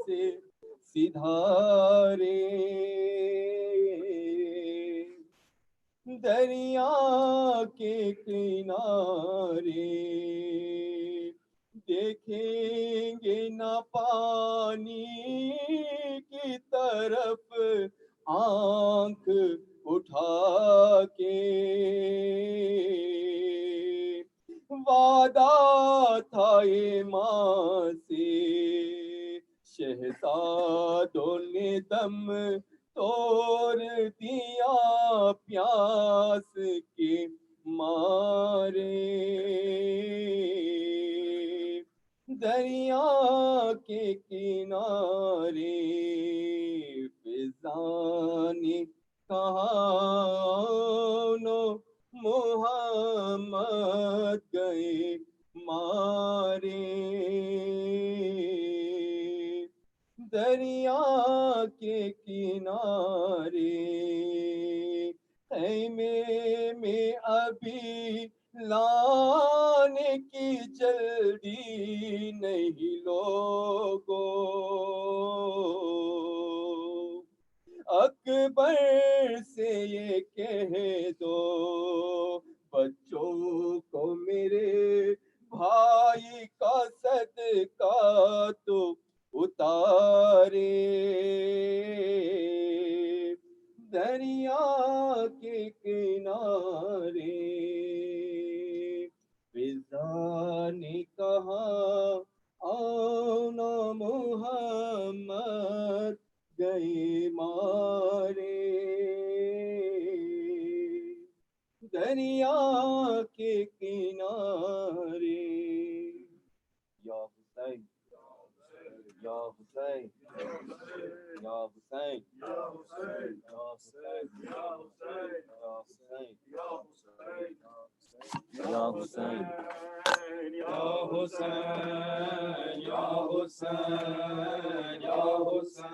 से सिधारे दरिया के किनारे देखेंगे न पानी की तरफ आंख उठा के वादा था ये माँ से शहजादों ने दम तोड़ दिया प्यास के मारे दरिया के किनारे फिजाने कहा मोहम्मद गए मारे दरिया के किनारे खैमे में अभी लाने की जल्दी नहीं लोगों, अकबर से ये कह दो बच्चों को मेरे भाई का सदका तो उतारे, दरिया के किनारे। फिजा ने कहा आओ ना मुहम्मद गए मारे, दरिया के किनारे। या हुसैन या हुसैन या हुसैन या हुसैन या हुसैन या हुसैन या हुसैन या हुसैन या हुसैन या हुसैन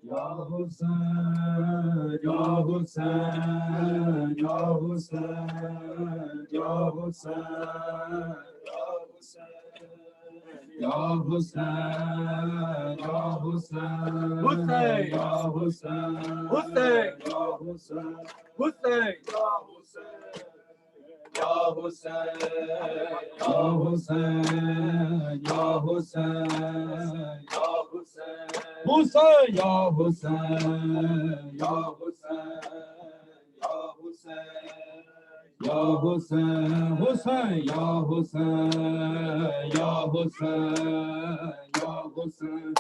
या हुसैन या हुसैन या हुसैन या हुसैन या हुसैन या हुसैन या हुसैन हुसैन या हुसैन हुसैन या हुसैन हुसैन या हुसैन या हुसैन या हुसैन या हुसैन हुसैन या हुसैन या हुसैन या हुसैन हुसैन या हुसैन या हुसैन या हुसैन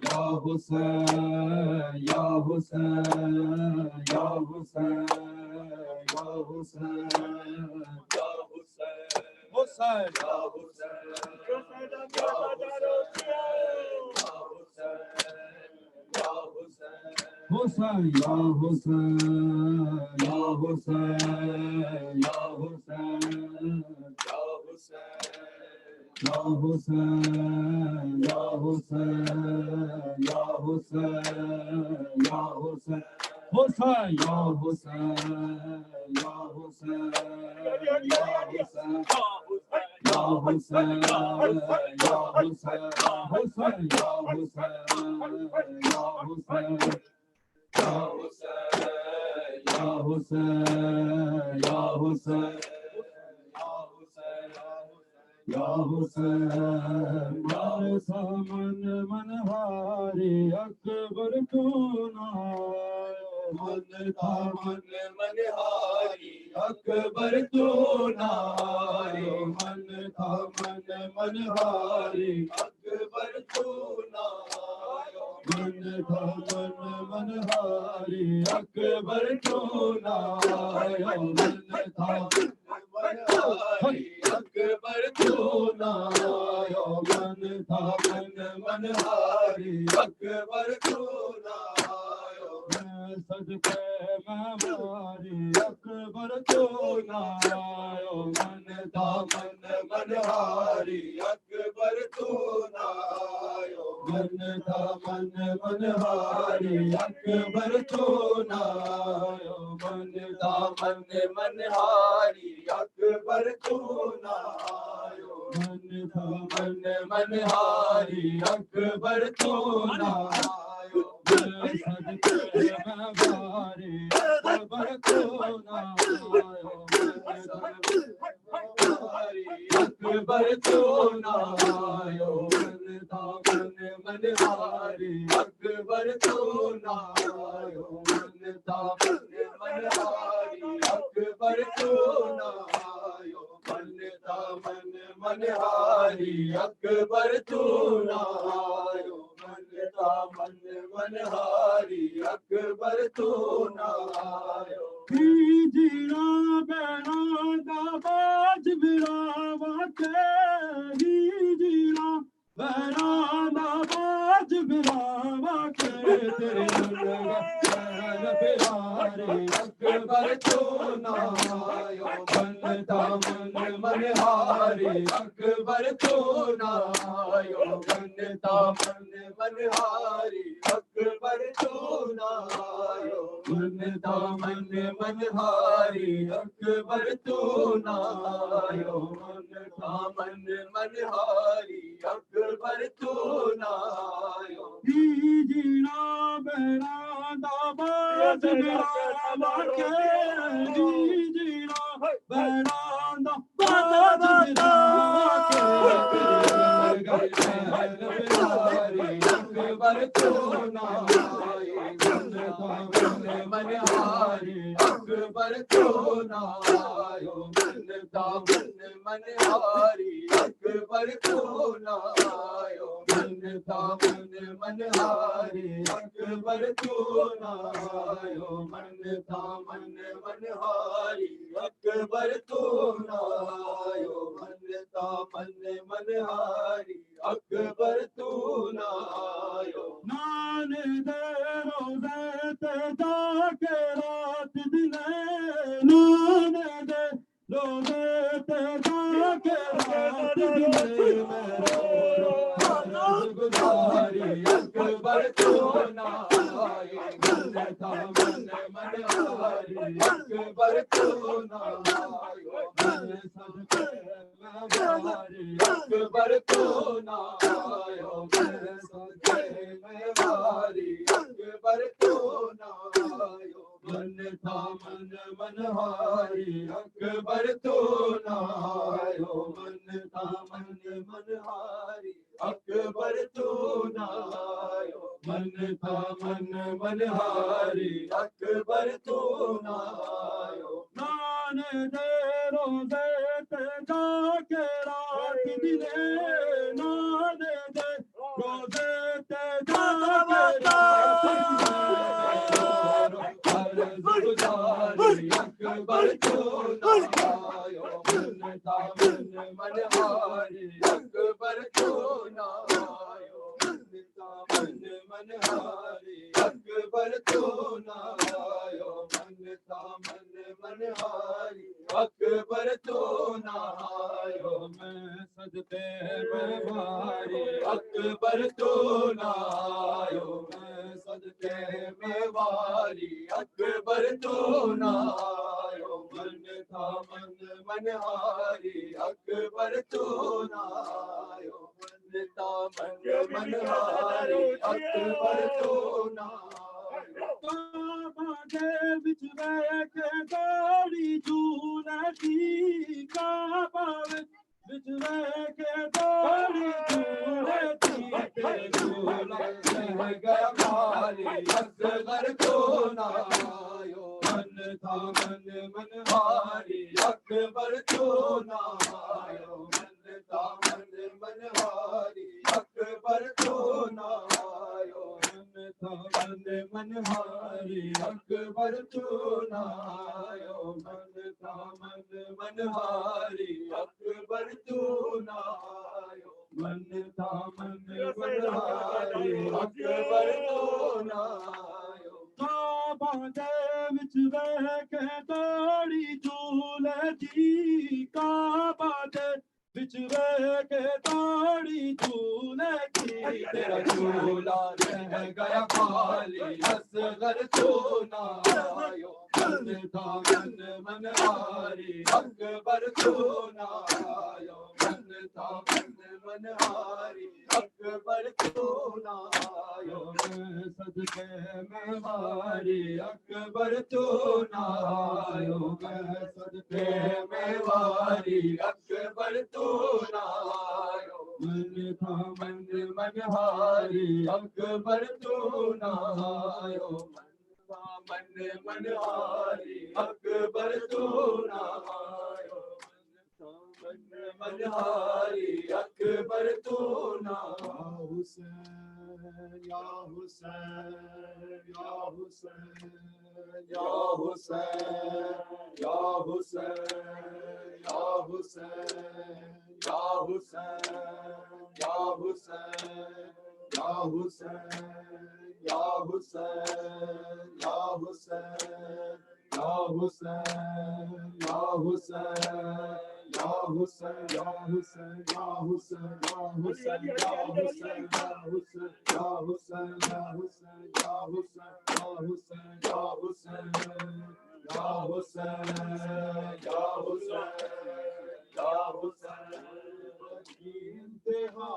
या हुसैन या हुसैन या हुसैन या हुसैन या हुसैन हुसैन या हुसैन या हुसैन या हुसैन या हुसैन या हुसैन या हुसैन या हुसैन या हुसैन हुसैन या हुसैन या हुसैन या हुसैन या हुसैन हुसैन या हुसैन या हुसैन या हुसैन या हुसैन मन सामन मनहारी अकबर तू ना मन सामन मनहारी अकबर तू नारे मन सामन मनहारी अकबर तू नारो मन सामन मनहारी अकबर तू नारो मन सामन मनहारी अकबर तू नारो मन सामन मनहारी अकबर तू नारो सदके मारी अकबर तू नारो मन दामन मनहारी अकबर तू नारो मन दामन मनहारी अकबर तू नारो मन दामन मनहारी अकबर तू नारो मन दामन मनहारी अकबर तू नारो सदके मारी अकबर तू नारो अकबर तू नारो मन दामन मनहारी अकबर तू नारो मन दामन मनहारी अकबर तू नारो मन दामन मनहारी अकबर तू नारो मन दामन मनहारी अकबर तू नारो हीरा बेरा दाबाज बिरावा के हीरा बेरा दाबाज बिरावा के तेरे प्यारे अकबर तू नारो मन मनता मन मनहारी अकबर तो नायो मनता मन मनहारी अकबर तो नायो मनता मन मनहारी अकबर तो नायो मनता मन मनहारी अकबर तो नायो जीना मेरा दाबाद मेरा वाके जीना मेरा दाबाद मेरा वाके अकबर तो नायो मनता मन मनहारी अकबर तो नायो मनता मन मनहारी अकबर तो नायो मनता मन मनहारी अकबर तो नायो मनता मन मनहारी अकबर तो नायो मनता मन मनहारी अकबर तो नायो नान दे रोज़े ते जाके रात दिने नान दे रोज़े ते जाके रात दिने गुजारी अकबर तो नायो मनता मन मनहारी अकबर तो नायो मन सदके मेवारी अकबर तो नायो मन सदके मेवारी अकबर तो नायो मनता मन मनहारी अकबर तो नायो मनता मन मनहारी अकबर तो नायो मनता मन मनहारी अकबर तो नायो नान दे रोज़े ते जाके रात दिने नान दे रोज़े ते जाके रात गुजारी अकबर तो नायो मनता मन मनहारी अकबर तो नायो मनता मन मनहारी अकबर तो नायो मनता मन मनहारी अकबर तो नायो मैं सजदे में वारी अकबर तो नायो मैं सजदे में वारी अकबर तो नायो मनता मन मनहारी अकबर तो नायो मनता मन मनहारी अकबर तो नायो काबा दे विच रह के दौड़ी झूलती काबा विच रह के दौड़ी झूलती तेरे झूला रह गया खाली असगर तो नायो मनता मन मनहारी अकबर तो नायो मनता मन मनहारी अकबर तो नायो मनता मन मनहारी अकबर तो नायो मनता मन मनहारी अकबर तो नायो मनता मन मनहारी अकबर तो नायो काबा दे विच रह के दौड़ी झूलती काबा दे विच रह के दौड़ी झूलती तेरा झूला रह गया खाली असगर तो नायो मनता मन मनहारी अकबर तो नायो मनता मन मनहारी अकबर तो नायो मैं सदके में वारी अकबर तो नायो मैं सदके में वारी अकबर तो नायो मनता मन मनहारी अकबर तो नायो मनता मन मनहारी अकबर तो नायो मनता मन मनहारी अकबर तो नायो हुसैन या हुसैन या हुसैन या हुसैन या हुसैन या हुसैन या हुसैन या हुसैन या हुसैन या हुसैन या Hussain Ya Hussein, Ya Hussein, Ya Hussein, Ya Hussein, Ya Hussein, Ya Hussein, Ya Hussein, Ya Hussein, Ya Hussein, Ya Hussein, Ya Hussein, Ya Hussein, Ya Hussein, Ya Hussein, Ya Hussein, की इंतहा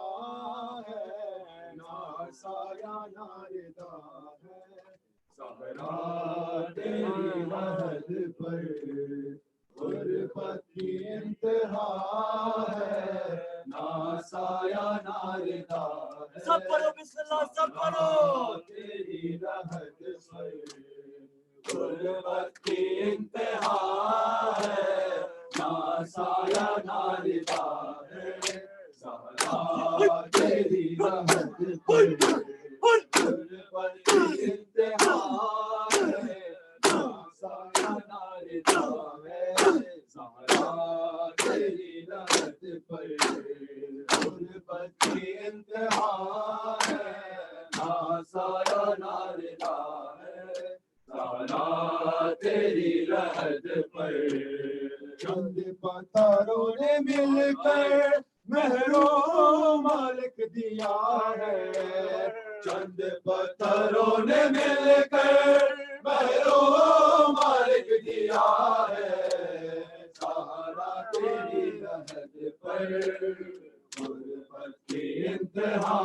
है ना साया ना रिदा है सहरा तेरी महद पर गुरबत की इंतहा है ना साया ना रिदा है सब पढ़ो बिस्मिल्लाह सब पढ़ो तेरी रहत पर गुरबत की इंतहा है ना साया ना रिदा है सहरा तेरी रहत पर गुरबत की इंतहा है ना साया ना रिदा है सहरा तेरी रहत पर गुरबत की इंतहा है ना साया ना रिदा है सहरा तेरी रहत पर चंद पत्थरों ने मिलकर महरो मालिक दिया है चंद पत्थरों ने मिलकर महरो मालिक दिया है सहारा तेरी रहत पर गुरबत की इंतहा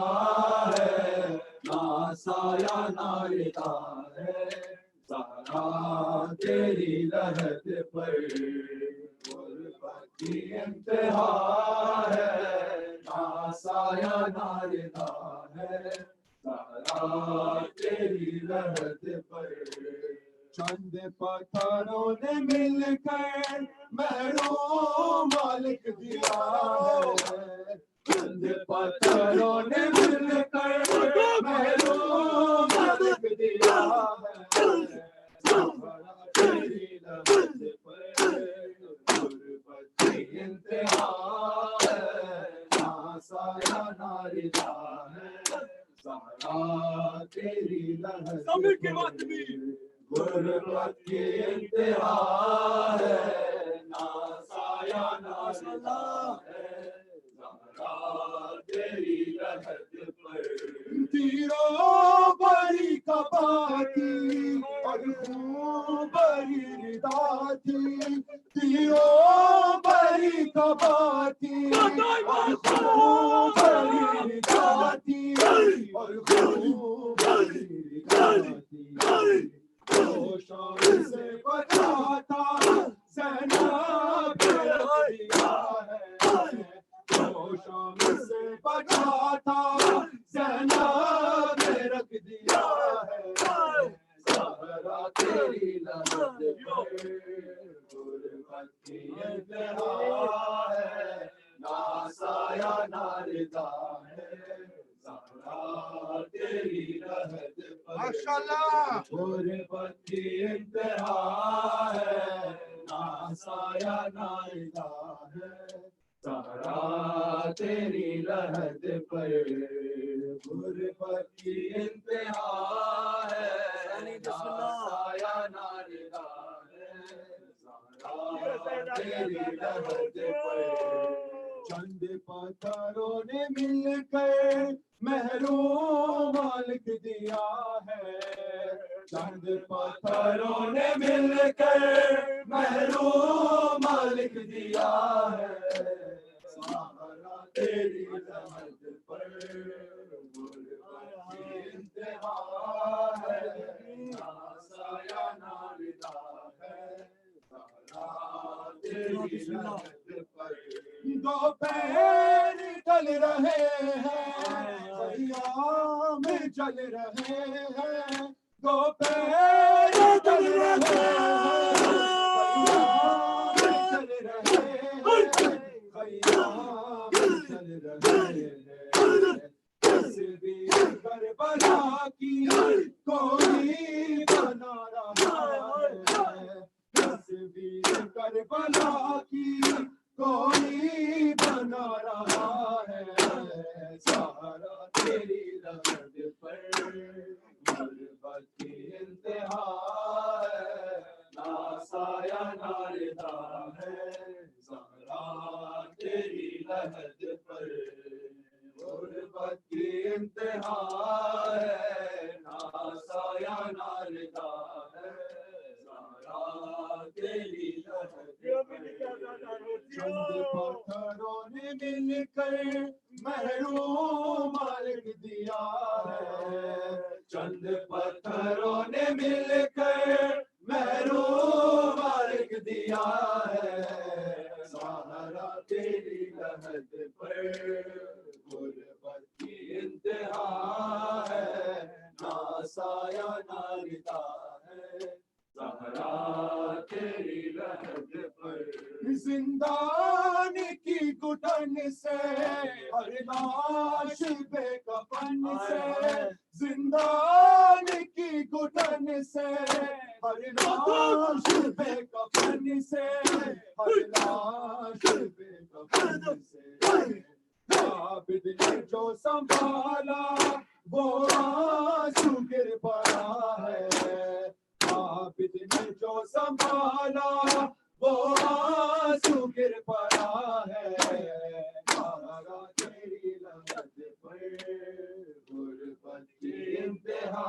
है ना साया ना रिदा है सहारा तेरी रहत पर गुरबत की इंतहा है ना साया ना रिदा है सहारा तेरी रहत पर चंद पत्थरों ने मिलकर महरो मालिक दिया है चंद पत्थरों ने मिलकर महरो मालिक दिया है सहारा तेरी रहत पर गुरबत की इंतहा है ना साया ना रिदा है सहारा तेरी रहत पर गुरबत की इंतहा है ना साया ना रिदा है सहारा तेरी रहत पर तीरों बड़ी कबाती और खूब बड़ी रिदा थी तीरों बड़ी कबाती और खूब बड़ी रिदा थी और खूब बड़ी रिदा थी शाम से बचाता ज़ैनब दिया है शाम से बचाता ज़ैनब रख दिया है सहरा तेरी रहत पर गुरबत की इंतहा है ना साया ना रिदा है सहरा तेरी रहत पर माशाअल्लाह गुरबत की इंतहा है ना साया ना रिदा है सहरा तेरी रहत पर गुरबत की इंतहा है ना साया ना रिदा है सहरा तेरी रहत पर चंद पत्थरों ने मिलकर महरो मालिक दिया है चंद पत्थरों ने मिलकर महरो मालिक दिया है सहारा तेरी रहत पर गुरबत की इंतहा है ना साया ना रिदा है सहारा तेरी रहत पर दो पैर चल रहे हैं में चल रहे हैं दो पैर चल रहे हैं चल रहे हैं तस्वीर करबला की कोई बना रहा है तस्वीर करबला की कोई बना रहा है सहारा तेरी रहत पर गुरबत की इंतहा है ना लहद पर गुरबत की इंतहा है ना साया ना रिदा है सारा तेरी लहद पर चंद पत्थरों ने मिलकर महरूम लिख दिया है चंद पत्थरों ने मिलकर महरूम लिख दिया है सहारा तेरी लहद पर गुरबत की इंतहा है ना साया ना रिदा है सहारा तेरी लहद पर जिंदान की घुटन से हर लाश बेकफन से जिंदान की घुटन से हर लाश बेकफन से हर लाश बेकफन से आबिद ने जो संभाला वो आंसू गिर पड़ा है आबिद ने जो संभाला वो आंसू गिर पड़ा है सारा तेरी लहद पर गुरबत की इंतहा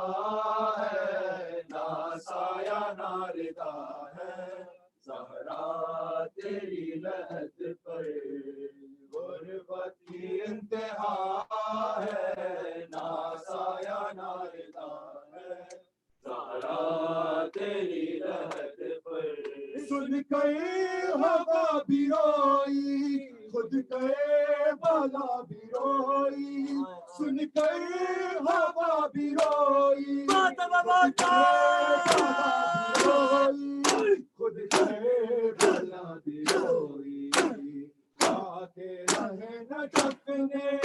है ना साया ना रिदा है सहारा तेरी लहद पर गुरबत की इंतहा है ना साया ना रिदा है सहारा तेरी लहद पर सुन के हवा भी रोई खुद के बाला भी रोई सुन के हवा भी रोई खुद के बाला भी रोई आके रहे न टपने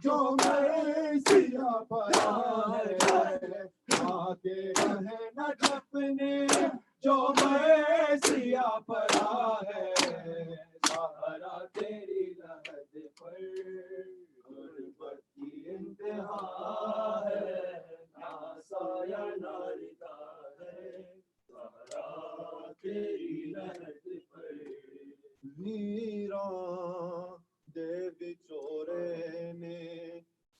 जो मैं सिया पड़ा है आके रहे न टपने जो मैं सिया पड़ा है सहारा तेरी लहद पर गुरबत की इंतहा है ना साया ना रिदा है सहारा तेरी लहद पर वीरा दे विचोरे ने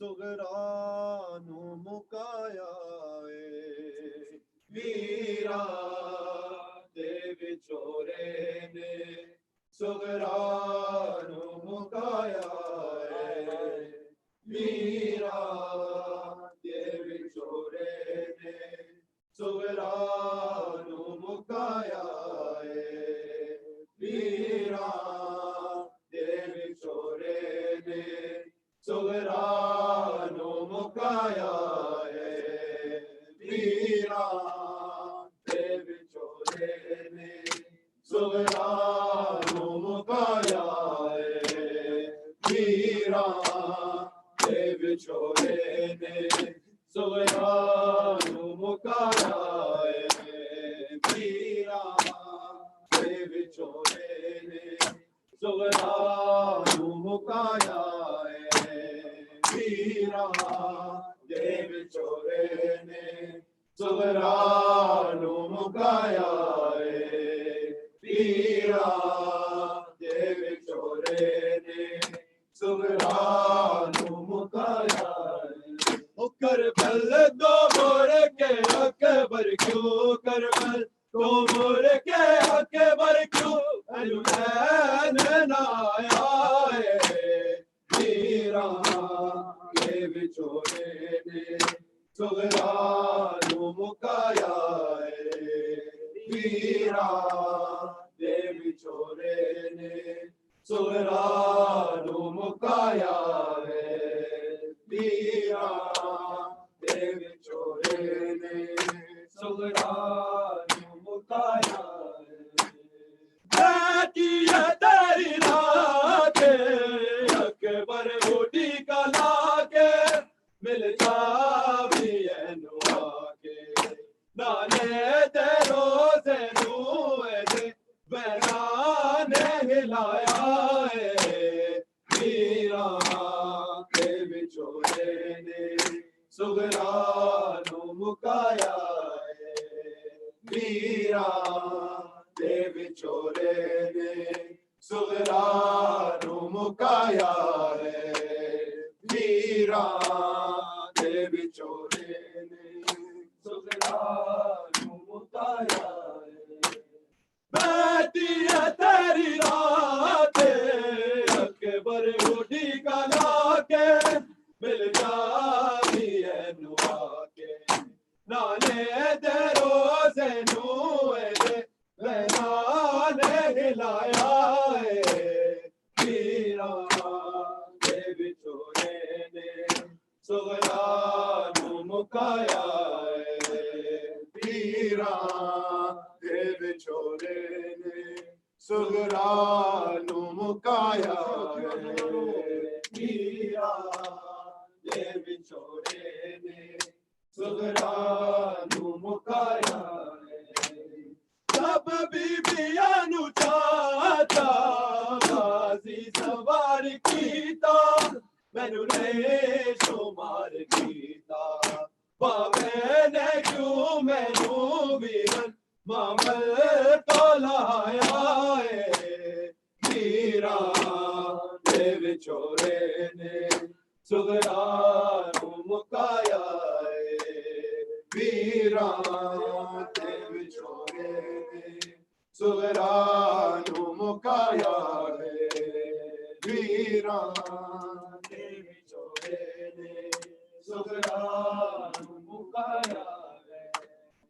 सुगरानु मुकाया वीरा दे विचोरे ने सुगरानु मुकाया वीरा दे विचोरे ने सुगरानु मुकाया वीरा दे विचोरे ने सुगरानु मुकाया वीरा दे विचोरे ने सुगरानु मुकाया वीरा दे विचोरे ने सुगरानु मुकाया वीरा दे विचोरे ने सुगरानु मुकाया वीरा दे विचोरे ने सुगरानु मुकाया वीरा दे विचोरे ने सुगरानु मुकाया करबल दो मोर के अकबर क्यों करबल दो मोर के अकबर क्यों अलुलैन नाया वीरा दे विचोरे ने सुगरानु मुकाया वीरा दे विचोरे ने सुगरानु मुकाया वीरा दे विचोरे ने सुगरानु मुकाया तेरी लाके अकबर बूटी का लाके मिल जावी के नाने दे रोज़े नुए दे बैराने हिलाया वीरा के विचोरे ने सुगरानु मुकाया वीरा दे विचोरे ने सुगरानु मुकाया मुकाया है वीरा दे विचोले ने सुगरा मुकाया है बैठी है तेरी रात अकबर उठी कला के मिल जाती है नुआ के नाने दे रोज़े नुए दे नाने हिलाया है वीरा दे विचोले ने सुगरा मुकाया है वीरा दे विचोले ने सुगरा मुकाया है वीरा दे विचोले ने सुगरा मुकाया है सब बीबियां नु चाचा बाजी सवार कीता मैनू ने शुमार कीता बाबे ने क्यों मैनू वीरन मामल तो लाया है वीरा दे विचोले ने सुगरा मुकाया है वीरा दे विचोले ने सुगरा मुकाया है वीरा दे विचोले ने सुगरा मुकाया है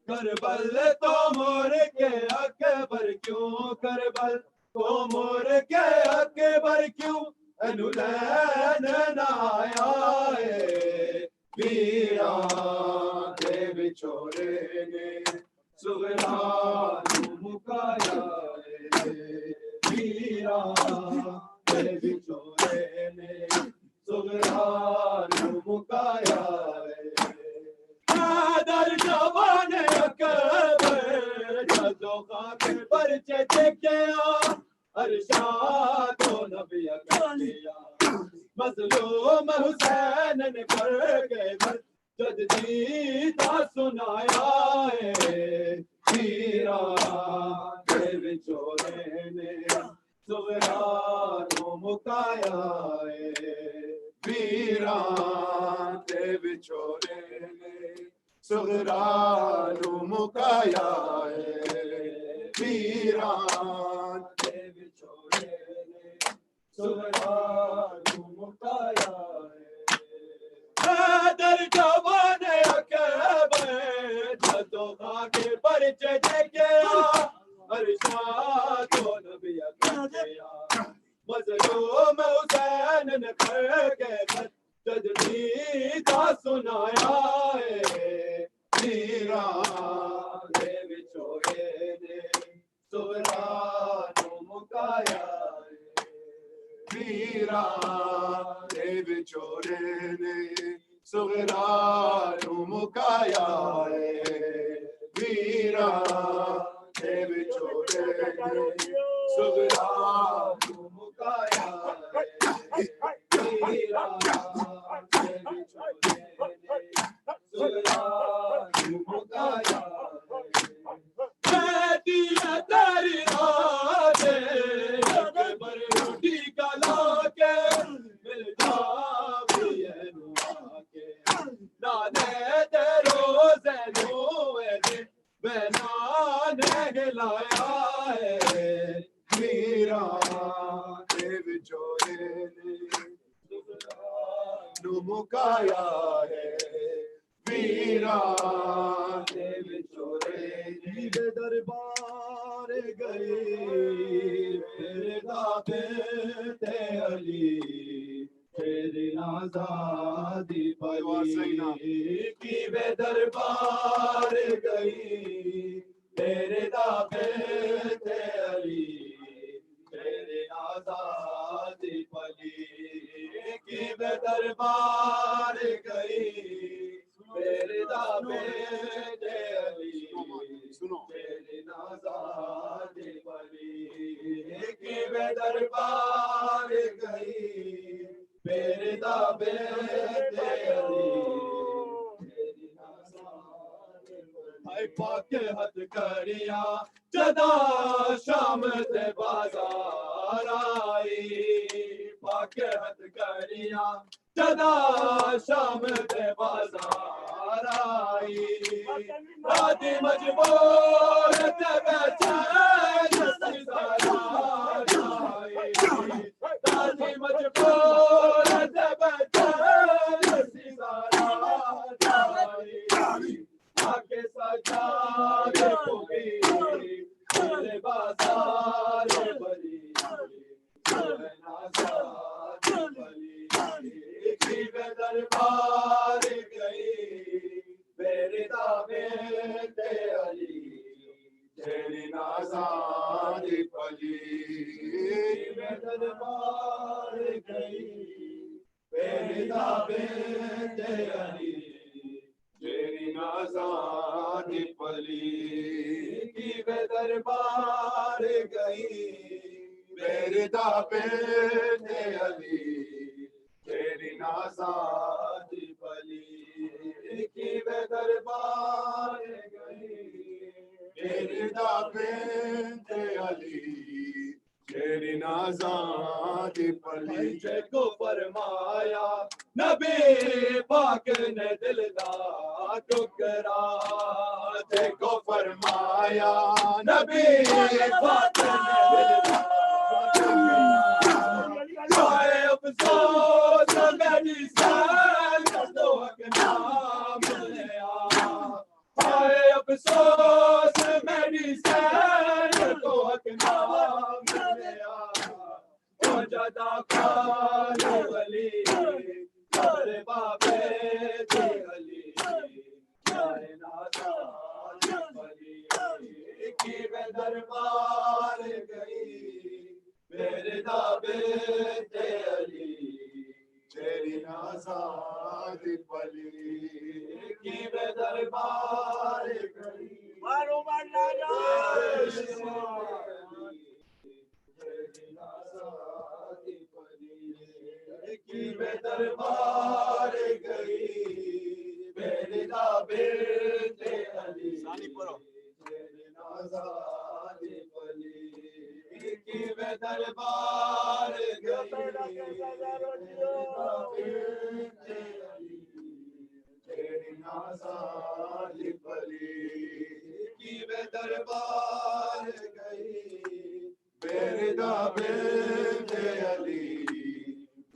करबल तो मोर के अकबर क्यों करबल तो मोर के अकबर क्यों अनुलैन नाया है वीरा दे विचोले ने सुगरा मुकाया है वीरा दे विचोले ने सुगरा मुकाया है दर जवान अकबर जदों खाके परचे देखे अरशाद नबी अकलिया मजलूम हुसैन ने कर के जद जीता सुनाया है वीरा दे विचोले ने सुगरा मुकाया है वीरा दे विचोले ने सुगरा मुकाया है वीरा दे विचोले ने सुगरा मुकाया है दर जवान अकबर जदों खाके परचे देखे अरशाद नबी अकलिया मजलूम हुसैन ने कर के जद जीता सुनाया है वीरा दे विचोले ने सुगरा मुकाया है वीरा दे विचोले ने सुगरा मुकाया है वीरा दे विचोले ने सुगरा मुकाया है वीरा दे विचोले ने सुगरा मुकाया है तेरी रात अकबर उठी कला के मिल जाती है नुआ के नाने दे रोज़े नुए दे नाने हिलाया है वीरा दे विचोले ने सुगरा मुकाया है वीरा दे विचोले ने दरबार गए मेरे दाते ते अली तेरी आजादी पाई की वे दरबार गई तेरे दाते ते अली तेरी आजादी पली की वे दरबार गई तेरे दाते ते अली तेरी आजादी पली की वे दरबार गई मेरे दाबे ते अली हाय पाके हथ करिया जदा शाम से बाजार आई पाके के हथकड़ियां जदा शाम दे बाजार आई राती मजबूर ते बेचैन सितारा आई राती मजबूर ते बेचैन सितारा आई आके सजा दे कोई तेरे बाजार बली दरबार गई मेरे दावे ते अली तेरी नाज़ाद पली मैं दरबार गई मेरे दावे ते अली तेरी नाज़ाद पली की मैं दरबार गई मेरे दावे ते अली तेरी नाज़ाद पली की वे दरबार गई मेरे दावे ते अली तेरी नाज़ाद पली को फरमाया नबी पाक ने दिल दा टुकड़ा को फरमाया नबी पाक ने दिल दा जाए अफसोस मेरी सैन तो हक नाम लिया जाए अफसोस मेरी सैन तो हक नाम लिया ओ जदा खान वली तेरे बाबे ते अली जाए नाज़ाद वली की वे दरबार गई मेरे दावे ते अली तेरी नाज़ाद पली की वे दरबार गई मारो मारना तेरी नाज़ाद पली की वे दरबार गई मेरे दावे ते अली तेरी नाज़ाद पली की वे दरबार गई तेरी नाज़ाद पली की वे दरबार गई मेरे दावे ते अली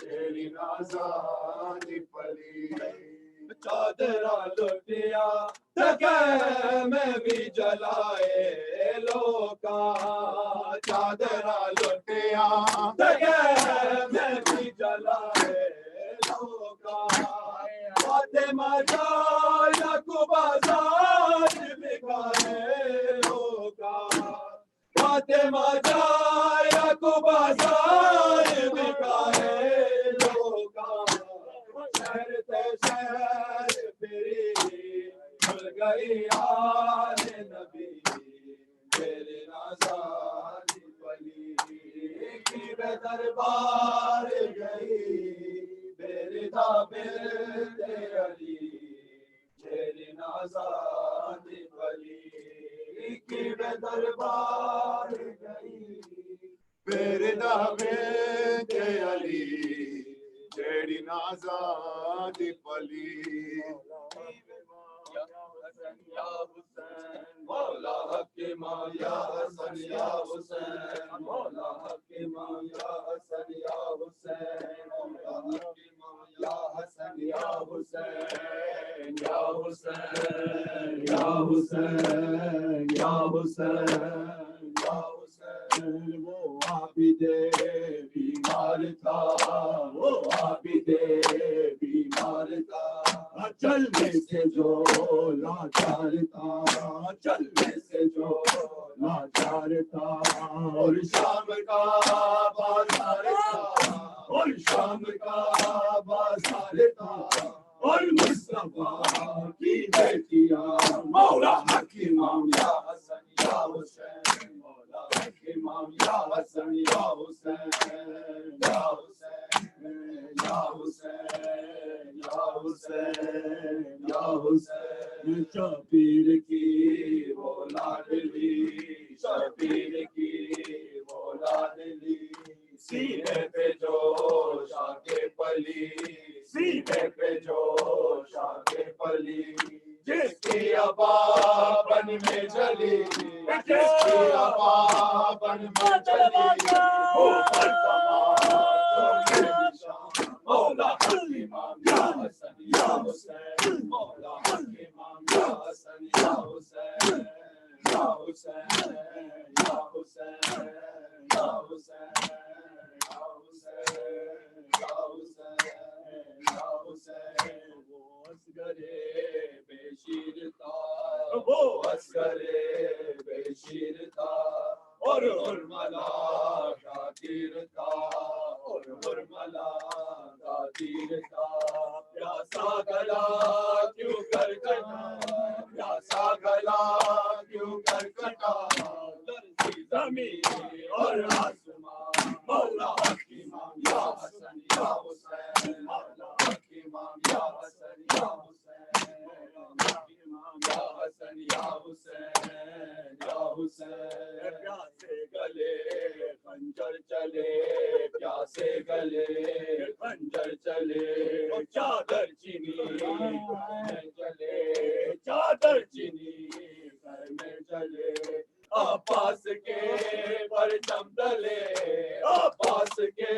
तेरी नाज़ाद पली चादरा लुटिया तके मैं भी जलाए लोका चादरा लुटिया तके मैं भी जलाए लोका फातिमा जाया को बाजार बिकाए लोका फातिमा जाया को बाजार बिकाए लोका शहर ते शहर फिरी खुल गई आल नबी तेरे नाज़ाद पली की वे दरबार गई मेरे दावे ते अली तेरी नाज़ाद पली की वे दरबार गई मेरे दावे ते अली तेरी नाज़ाद पली या हुसैन मौला हक इमाम या हसन या हुसैन मौला हक इमाम या हसन या हुसैन मौला हक इमाम या हसन या हुसैन या हुसैन या हुसैन या हुसैन या हुसैन वो आबिदे बीमार था वो आबिदे बीमार था चलने से जो लाचार था चलने से जो लाचार था और शाम का बाजार था और शाम का बाजार था और मुस्तफा की बेटियां मौला हक इमाम या हसन या हुसैन मौला हक इमाम या हसन या हुसैन या हुसैन या हुसैन या हुसैन या हुसैन शबीर की वो लाडली शबीर की वो लाडली सीने पे जोश आके पली, सीने पे जोश आके पली, जिसकी अबाबन में जली, जिसकी अबाबन में जली, हो पर मौला हक इमाम या हसन या हुसैन, मौला हक इमाम या हसन या हुसैन, या हुसैन, या हुसैन, या हुसैन, या हुसैन, या हुसैन, या हुसैन। वो असगरे बेशीर था, वो असगरे बेशीर था, और हुरमला का तीर था, और हुरमला का तीर था। प्यासा गला क्यों कर कटा, प्यासा गला क्यों कर कटा, तरसी ज़मीन और आसमां, मौला हक इमाम या हसन या हुसैन, मौला हक इमाम या हसन या हुसैन, इमाम या हसन या हुसैन, या हुसैन। प्यासे गले खंजर चले, प्यासे गले खंजर चले, चादर चीनी में चले, चादर चीनी में चले, आपास के परचम तले, आपास के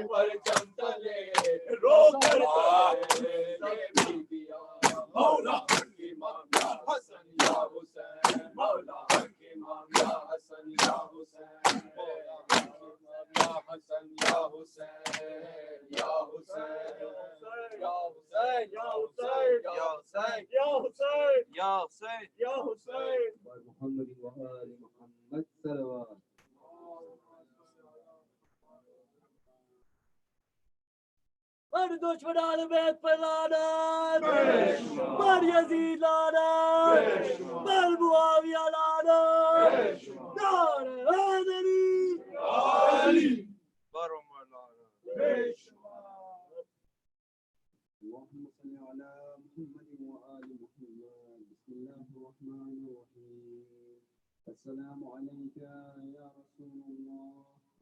परचम तले, रोकर मौला हक इमाम या हसन या हुसैन, मौला हक इमाम या हसन या हुसैन, मौला हक इमाम या हसन या हुसैन, या हुसैन, या हुसैन, या हुसैन, या हुसैन, या हुसैन, या हुसैन, या Hussain. Mohammad Mohammad सलवात। Var düşmanı bet pelanet, var Yazid lanet, var Muaviye lanet, nare Azadari, Ali, اللهم صل على محمد وآل محمد. بسم الله الرحمن الرحيم. السلام عليك يا رسول الله،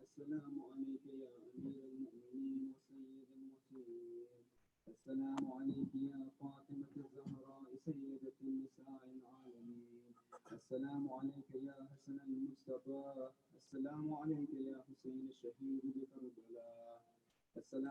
السلام عليك يا أمير المؤمنين وسيد المرسلين، السلام عليك يا فاطمة الزهراء سيدة النساء العالمين، السلام عليك يا حسن المصطفى، السلام عليك يا حسين الشهيد بكربلاء، السلام